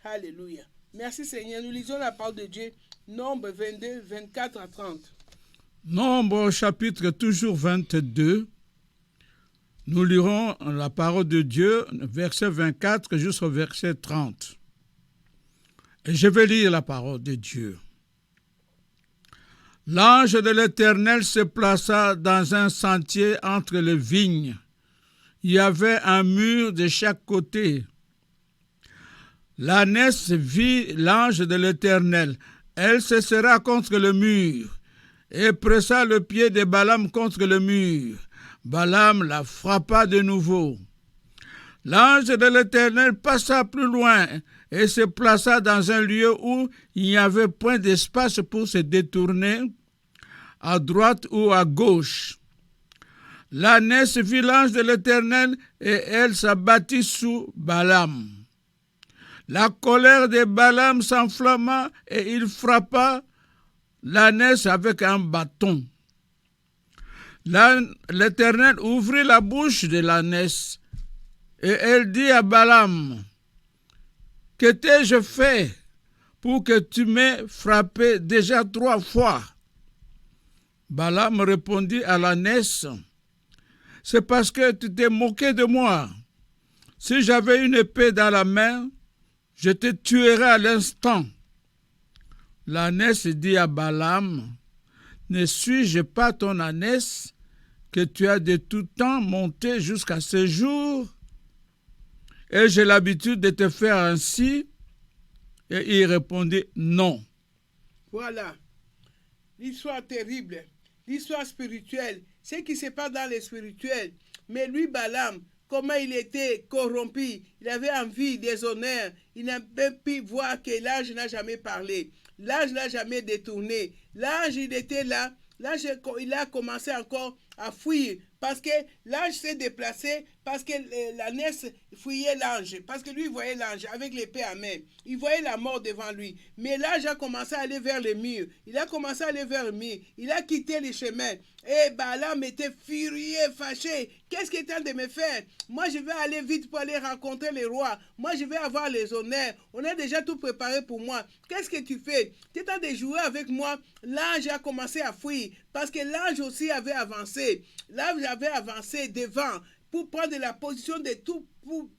Alléluia. Merci Seigneur. Nous lisons la parole de Dieu. Nombre 22, 24 à 30. Nombre chapitre toujours 22. Nous lirons la parole de Dieu, verset 24 jusqu'au verset 30. Et je vais lire la parole de Dieu. L'ange de l'Éternel se plaça dans un sentier entre les vignes. Il y avait un mur de chaque côté. L'ânesse vit l'ange de l'Éternel. Elle se serra contre le mur et pressa le pied de Balaam contre le mur. Balaam la frappa de nouveau. L'ange de l'Éternel passa plus loin et se plaça dans un lieu où il n'y avait point d'espace pour se détourner, à droite ou à gauche. L'ânesse vit l'ange de l'Éternel et elle s'abattit sous Balaam. La colère de Balaam s'enflamma et il frappa l'ânesse avec un bâton. L'Éternel ouvrit la bouche de l'ânesse et elle dit à Balaam, « Que t'ai-je fait pour que tu m'aies frappé déjà 3 fois ?» Balaam répondit à l'ânesse, « C'est parce que tu t'es moqué de moi. Si j'avais une épée dans la main, je te tuerai à l'instant. » L'ânesse dit à Balaam, « Ne suis-je pas ton ânesse que tu as de tout temps monté jusqu'à ce jour? Et j'ai l'habitude de te faire ainsi. » Et il répondit, « Non. » Voilà, l'histoire terrible, l'histoire spirituelle, ce qui se passe dans le spirituel. Mais lui, Balaam, comment il était corrompu, il avait envie des honneurs, il n'a même pu voir que l'ange n'a jamais parlé, l'ange n'a jamais détourné, l'ange il était là, l'ange il a commencé encore à fuir, parce que l'ange s'est déplacé, parce que l'ânesse fuyait l'ange, parce que lui il voyait l'ange avec l'épée à main, il voyait la mort devant lui, mais l'ange a commencé à aller vers le mur, il a commencé à aller vers le mur, il a quitté les chemins, et Balaam était furieux, fâché, qu'est-ce qu'il est en train de me faire? Moi je vais aller vite pour aller rencontrer les rois, moi je vais avoir les honneurs, on a déjà tout préparé pour moi, qu'est-ce que tu fais? Tu es en train de jouer avec moi? L'ange a commencé à fuir, parce que l'ange aussi avait avancé, l'ange avait avancé devant, pour prendre la position de tout,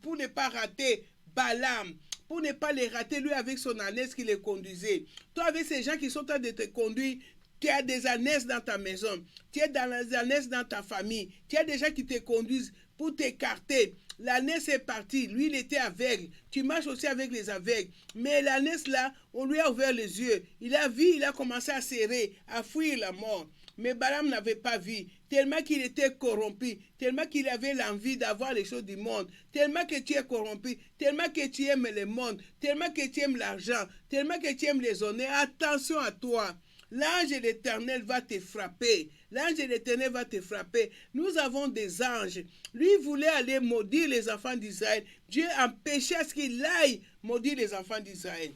pour ne pas rater Balaam, pour ne pas les rater, lui avec son ânesse qui les conduisait. Toi avec ces gens qui sont en train de te conduire, tu as des ânesses dans ta maison, tu as des ânesses dans ta famille, tu as des gens qui te conduisent pour t'écarter. L'ânesse est partie, lui il était aveugle, tu marches aussi avec les aveugles, mais l'ânesse là, on lui a ouvert les yeux, il a vu, il a commencé à serrer, à fuir la mort. Mais Balaam n'avait pas vu, tellement qu'il était corrompu, tellement qu'il avait l'envie d'avoir les choses du monde, tellement que tu es corrompu, tellement que tu aimes le monde, tellement que tu aimes l'argent, tellement que tu aimes les honneurs. Attention à toi. L'ange de l'Éternel va te frapper. L'ange de l'Éternel va te frapper. Nous avons des anges. Lui voulait aller maudire les enfants d'Israël. Dieu empêchait à ce qu'il aille maudire les enfants d'Israël.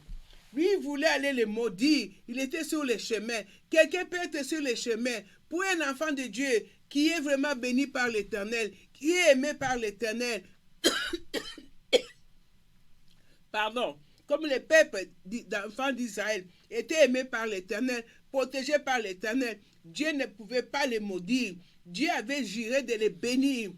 Lui voulait aller les maudire. Il était sur les chemins. Quelqu'un peut être sur les chemins. Pour un enfant de Dieu qui est vraiment béni par l'Éternel, qui est aimé par l'Éternel, pardon, comme le peuple d'enfants d'Israël était aimé par l'Éternel, protégé par l'Éternel, Dieu ne pouvait pas les maudire. Dieu avait juré de les bénir.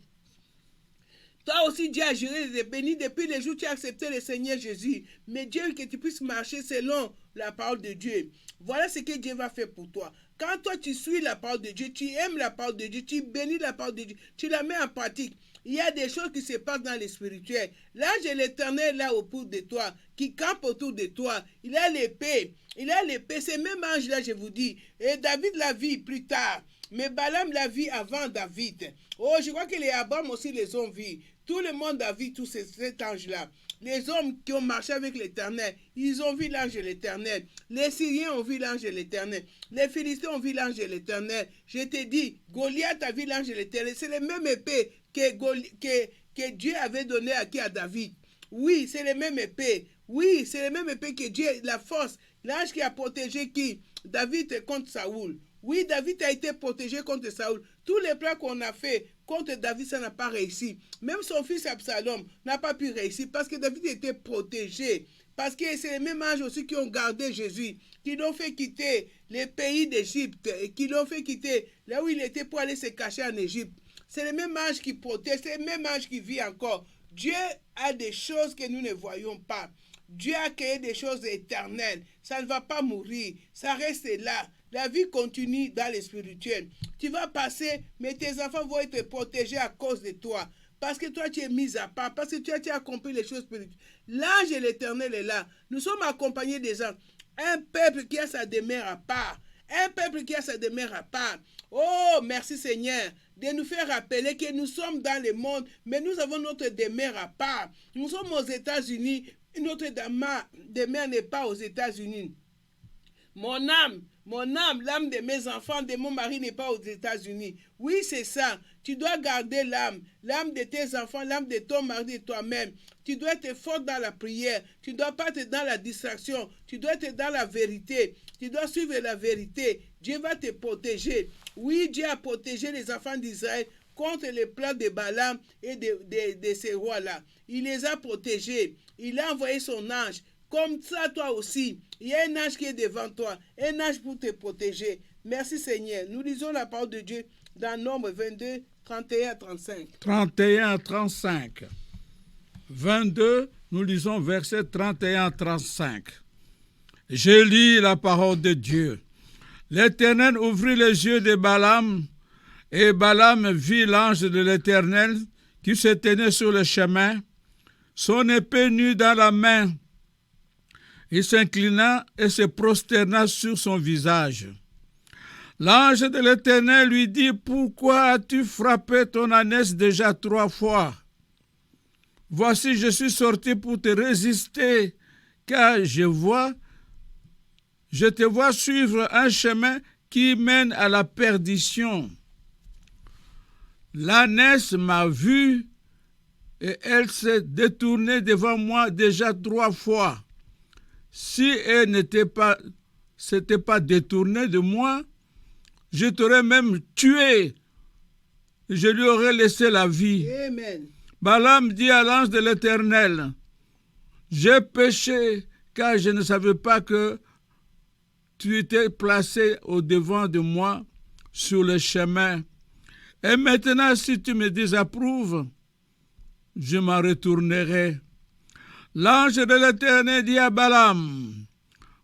Toi aussi, Dieu a juré de les bénir depuis le jour où tu as accepté le Seigneur Jésus. Mais Dieu, que tu puisses marcher selon la parole de Dieu. Voilà ce que Dieu va faire pour toi. Quand toi, tu suis la parole de Dieu, tu aimes la parole de Dieu, tu bénis la parole de Dieu, tu la mets en pratique. Il y a des choses qui se passent dans le spirituel. L'ange de l'Éternel là autour de toi, qui campe autour de toi. Il a l'épée. Il a l'épée. Ce même ange là, je vous dis. Et David l'a vu plus tard. Mais Balaam l'a vu avant David. Oh, je crois que les Abraham aussi les ont vus. Tout le monde a vu tout cet ange-là. Les hommes qui ont marché avec l'Éternel, ils ont vu l'ange de l'Éternel. Les Syriens ont vu l'ange de l'Éternel. Les Philistins ont vu l'ange de l'Éternel. Je te dis, Goliath a vu l'ange de l'Éternel. C'est la même épée que Dieu avait donnée à David. Oui, c'est la même épée. Oui, c'est la même épée que Dieu, la force. L'ange qui a protégé qui? David contre Saoul. Oui, David a été protégé contre Saoul. Tous les plans qu'on a fait contre David, ça n'a pas réussi. Même son fils Absalom n'a pas pu réussir parce que David était protégé. Parce que c'est les mêmes anges aussi qui ont gardé Jésus, qui l'ont fait quitter les pays d'Égypte, et qui l'ont fait quitter là où il était pour aller se cacher en Égypte. C'est les mêmes anges qui protègent, c'est les mêmes anges qui vivent encore. Dieu a des choses que nous ne voyons pas. Dieu a créé des choses éternelles. Ça ne va pas mourir. Ça reste là. La vie continue dans le spirituel. Tu vas passer, mais tes enfants vont être protégés à cause de toi. Parce que toi, tu es mis à part. Parce que tu as accompli les choses spirituelles. L'ange de l'Éternel est là. Nous sommes accompagnés des anges. Un peuple qui a sa demeure à part. Un peuple qui a sa demeure à part. Oh, merci Seigneur de nous faire rappeler que nous sommes dans le monde, mais nous avons notre demeure à part. Nous sommes aux États-Unis. Notre demeure n'est pas aux États-Unis. Mon âme, l'âme de mes enfants, de mon mari n'est pas aux États-Unis. Oui, c'est ça. Tu dois garder l'âme de tes enfants, l'âme de ton mari, de toi-même. Tu dois être fort dans la prière. Tu ne dois pas être dans la distraction. Tu dois être dans la vérité. Tu dois suivre la vérité. Dieu va te protéger. Oui, Dieu a protégé les enfants d'Israël contre les plans de Balaam et de ces rois-là. Il les a protégés. Il a envoyé son ange. Comme ça, toi aussi, il y a un ange qui est devant toi, un ange pour te protéger. Merci Seigneur. Nous lisons la parole de Dieu dans Nombre 22, 31 à 35. 31 à 35. 22, nous lisons versets 31 à 35. Je lis la parole de Dieu. L'Éternel ouvrit les yeux de Balaam, et Balaam vit l'ange de l'Éternel qui se tenait sur le chemin, son épée nue dans la main. Il s'inclina et se prosterna sur son visage. L'ange de l'Éternel lui dit, « Pourquoi as-tu frappé ton ânesse déjà 3 fois? Voici, je suis sorti pour te résister, car je te vois suivre un chemin qui mène à la perdition. L'ânesse m'a vu et elle s'est détournée devant moi déjà 3 fois. Si elle s'était pas détournée de moi, je t'aurais même tué. Je lui aurais laissé la vie. » Amen. Balaam dit à l'ange de l'Éternel, « J'ai péché, car je ne savais pas que tu étais placé au devant de moi sur le chemin. » Et maintenant, si tu me désapprouves, je m'en retournerai. L'ange de l'Éternel dit à Balaam,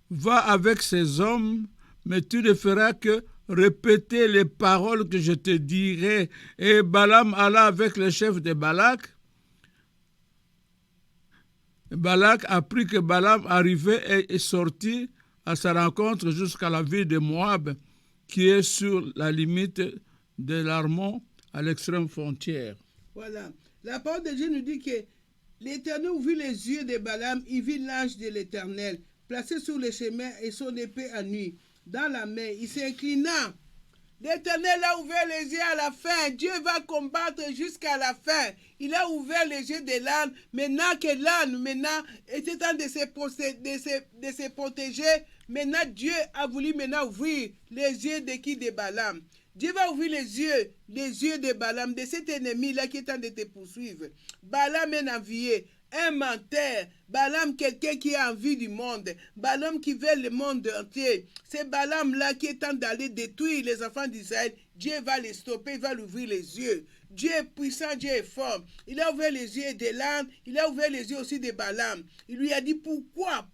va avec ces hommes, mais tu ne feras que répéter les paroles que je te dirai. Et Balaam alla avec le chef de Balak. Balak apprit que Balaam arrivait et sortit à sa rencontre jusqu'à la ville de Moab, qui est sur la limite de l'Armon, à l'extrême frontière. Voilà. La parole de Dieu nous dit que l'Éternel ouvrit les yeux de Balaam, il vit l'ange de l'Éternel, placé sur le chemin et son épée à nuit, dans la main. Il s'inclina. L'Éternel a ouvert les yeux à la fin. Dieu va combattre jusqu'à la fin. Il a ouvert les yeux de l'âne. Maintenant que l'âne était temps de se protéger, maintenant Dieu a voulu ouvrir les yeux de qui? De Balaam. Dieu va ouvrir les yeux de Balaam, de cet ennemi-là qui est en train de te poursuivre. Balaam est envié, un menteur. Balaam, quelqu'un qui a envie du monde. Balaam qui veut le monde entier. C'est Balaam-là qui est en train d'aller détruire les enfants d'Israël. Dieu va les stopper, il va lui ouvrir les yeux. Dieu est puissant, Dieu est fort. Il a ouvert les yeux de l'âne, il a ouvert les yeux aussi de Balaam. Il lui a dit, pourquoi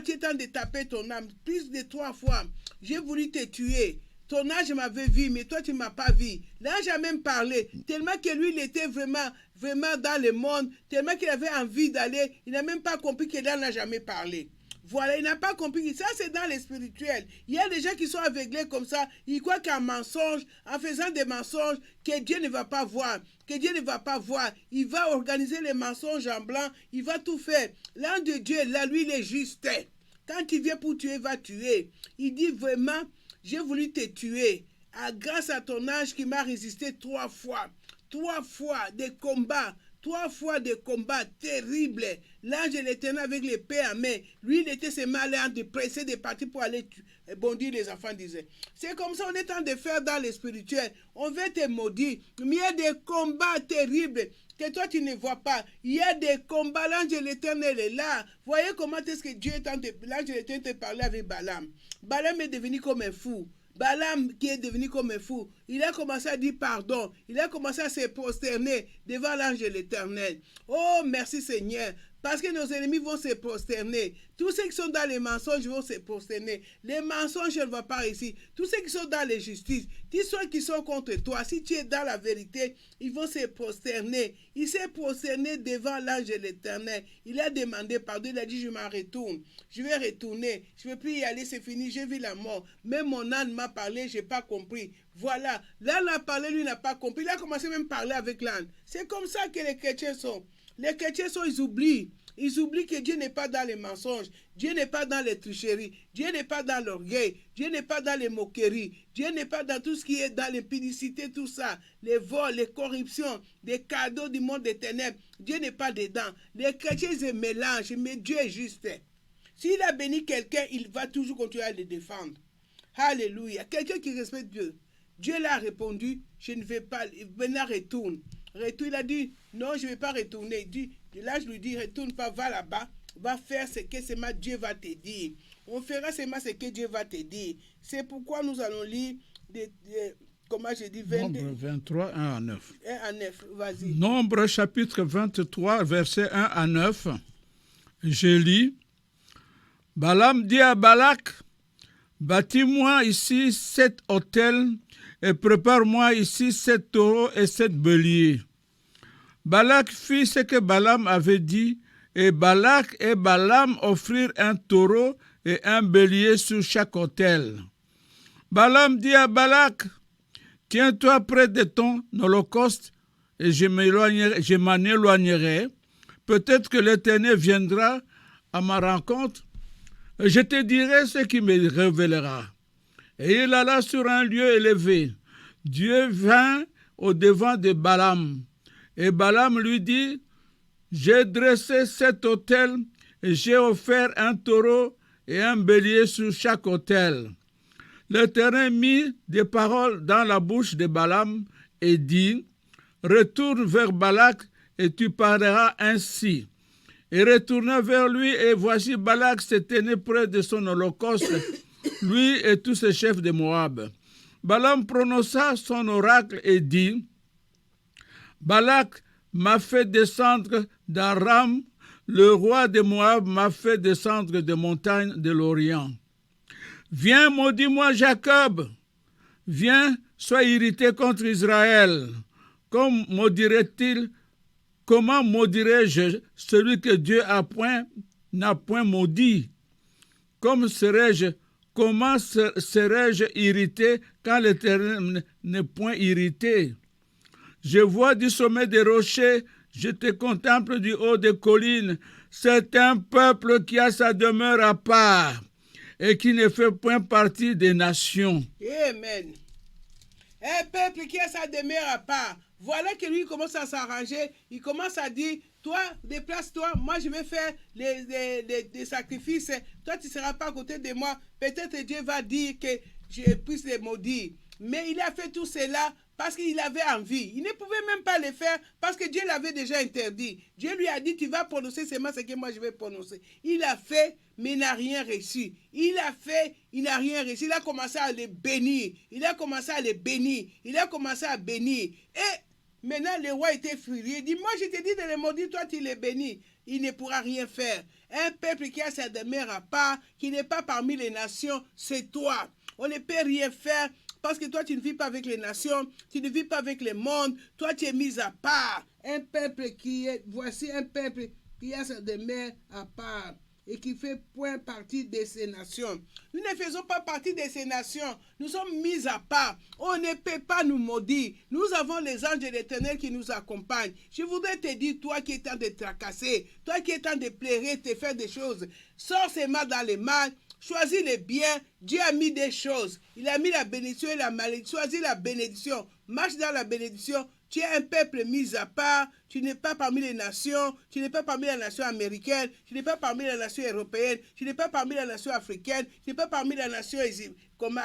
tu es en train de taper ton âme? Plus de 3 fois, j'ai voulu te tuer. Ton ange m'avait vu, mais toi, tu ne m'as pas vu. L'ange a même parlé, tellement que lui, il était vraiment dans le monde, tellement qu'il avait envie d'aller. Il n'a même pas compris que l'ange n'a jamais parlé. Voilà, il n'a pas compris. Ça, c'est dans le spirituel. Il y a des gens qui sont aveuglés comme ça. Ils croient qu'un mensonge, en faisant des mensonges, que Dieu ne va pas voir. Que Dieu ne va pas voir. Il va organiser les mensonges en blanc. Il va tout faire. L'ange de Dieu, là, lui, il est juste. Quand il vient pour tuer, il va tuer. Il dit vraiment, j'ai voulu te tuer grâce à ton ange qui m'a résisté 3 fois. 3 fois de combats. 3 fois de combats terribles. L'ange de l'Éternel avec l'épée à main. Lui, il était seulement allé pressé de partir pour aller bondir les enfants d'Israël. C'est comme ça on est en train de faire dans le spirituel. On veut te maudire. Mais il y a des combats terribles que toi tu ne vois pas. Il y a des combats. L'ange de l'Éternel est là. Voyez comment est-ce que Dieu est en train de... L'ange de l'Éternel te parlait avec Balaam. Balaam est devenu comme un fou. Balaam qui est devenu comme un fou, il a commencé à dire pardon, il a commencé à se prosterner devant l'ange de l'Éternel. Oh, merci Seigneur, parce que nos ennemis vont se prosterner. Tous ceux qui sont dans les mensonges vont se prosterner. Les mensonges ne vont pas réussir. Tous ceux qui sont dans les justices, tous ceux qui sont contre toi, si tu es dans la vérité, ils vont se prosterner. Il s'est prosterné devant l'ange de l'Éternel. Il a demandé pardon, il a dit je m'en retourne. Je vais retourner. Je ne peux plus y aller, c'est fini, j'ai vu la mort. Même mon âne m'a parlé, je n'ai pas compris. Voilà, l'âne a parlé, lui n'a pas compris. Il a commencé même à parler avec l'âne. C'est comme ça que les chrétiens sont. Les chrétiens ils oublient. Ils oublient que Dieu n'est pas dans les mensonges. Dieu n'est pas dans les tricheries. Dieu n'est pas dans l'orgueil. Dieu n'est pas dans les moqueries. Dieu n'est pas dans tout ce qui est dans l'impudicité, tout ça. Les vols, les corruptions, les cadeaux du monde des ténèbres. Dieu n'est pas dedans. Les chrétiens se mélangent, mais Dieu est juste. S'il a béni quelqu'un, il va toujours continuer à le défendre. Alléluia. Quelqu'un qui respecte Dieu. Dieu l'a répondu, je ne vais pas. Maintenant, retourne. Il a dit, non, je ne vais pas retourner. Là, je lui dis, retourne pas, va là-bas, va faire ce que seulement Dieu va te dire. On fera seulement ce que Dieu va te dire. C'est pourquoi nous allons lire, comment je dis, Nombre 23, 1 à 9. 1 à 9, vas-y. Nombre chapitre 23, versets 1 à 9. Je lis. Balaam dit à Balak, bâtis-moi ici 7 autels et prépare-moi ici 7 taureaux et 7 béliers. Balak fit ce que Balaam avait dit, et Balak et Balaam offrirent un taureau et un bélier sur chaque autel. Balaam dit à Balak, tiens-toi près de ton holocauste, et je m'en éloignerai. Peut-être que l'Éternel viendra à ma rencontre, et je te dirai ce qui me révélera. Et il alla sur un lieu élevé. Dieu vint au-devant de Balaam. Et Balaam lui dit, j'ai dressé 7 autels et j'ai offert un taureau et un bélier sur chaque autel. L'Éternel mit des paroles dans la bouche de Balaam et dit, retourne vers Balak et tu parleras ainsi. Et retourna vers lui, et voici Balak se tenait près de son holocauste, lui et tous ses chefs de Moab. Balaam prononça son oracle et dit, Balak m'a fait descendre d'Aram, le roi de Moab m'a fait descendre des montagnes de l'Orient. Viens, maudis-moi Jacob, viens, sois irrité contre Israël. Comment maudirais-je celui que Dieu n'a point maudit? Comment serais-je irrité quand l'Éternel n'est point irrité? Je vois du sommet des rochers, je te contemple du haut des collines. C'est un peuple qui a sa demeure à part et qui ne fait point partie des nations. Amen. Un peuple qui a sa demeure à part. Voilà que lui commence à s'arranger. Il commence à dire, toi, déplace-toi. Moi, je vais faire des sacrifices. Toi, tu ne seras pas à côté de moi. Peut-être Dieu va dire que je puisse les maudire. Mais il a fait tout cela parce qu'il avait envie. Il ne pouvait même pas le faire parce que Dieu l'avait déjà interdit. Dieu lui a dit, tu vas prononcer seulement ce que moi je vais prononcer. Il a fait, mais il n'a rien reçu. Il a fait, il n'a rien reçu. Il a commencé à les bénir. Il a commencé à les bénir. Il a commencé à bénir. Et maintenant, le roi était furieux. Il dit, moi je te dis de les maudire, toi tu les bénis. Il ne pourra rien faire. Un peuple qui a sa demeure à part, qui n'est pas parmi les nations, c'est toi. On ne peut rien faire. Parce que toi, tu ne vis pas avec les nations, tu ne vis pas avec le monde, toi, tu es mis à part. Voici un peuple qui a sa demeure à part et qui fait point partie de ces nations. Nous ne faisons pas partie de ces nations, nous sommes mis à part. On ne peut pas nous maudire. Nous avons les anges de l'Éternel qui nous accompagnent. Je voudrais te dire, toi qui es en train de te tracasser, toi qui es en train de pleurer, de faire des choses, sors ces mal dans les mal. Choisis le bien. Dieu a mis des choses. Il a mis la bénédiction et la malédiction. Choisis la bénédiction. Marche dans la bénédiction. Tu es un peuple mis à part. Tu n'es pas parmi les nations. Tu n'es pas parmi les nations américaines. Tu n'es pas parmi les nations européennes. Tu n'es pas parmi les nations africaines. Tu n'es pas parmi les nations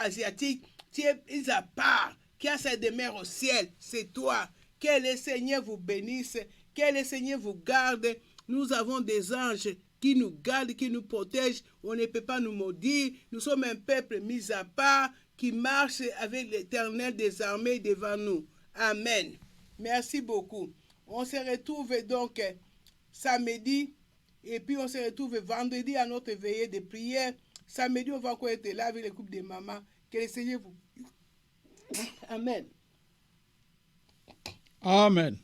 asiatiques. Tu es mis à part. Qui a sa demeure au ciel, c'est toi. Que le Seigneur vous bénisse. Que le Seigneur vous garde. Nous avons des anges qui nous garde, qui nous protège. On ne peut pas nous maudire. Nous sommes un peuple mis à part qui marche avec l'Éternel des armées devant nous. Amen. Merci beaucoup. On se retrouve donc samedi et puis on se retrouve vendredi à notre veillée de prière. Samedi, on va encore être là avec les couples de maman. Que le Seigneur vous... Amen. Amen.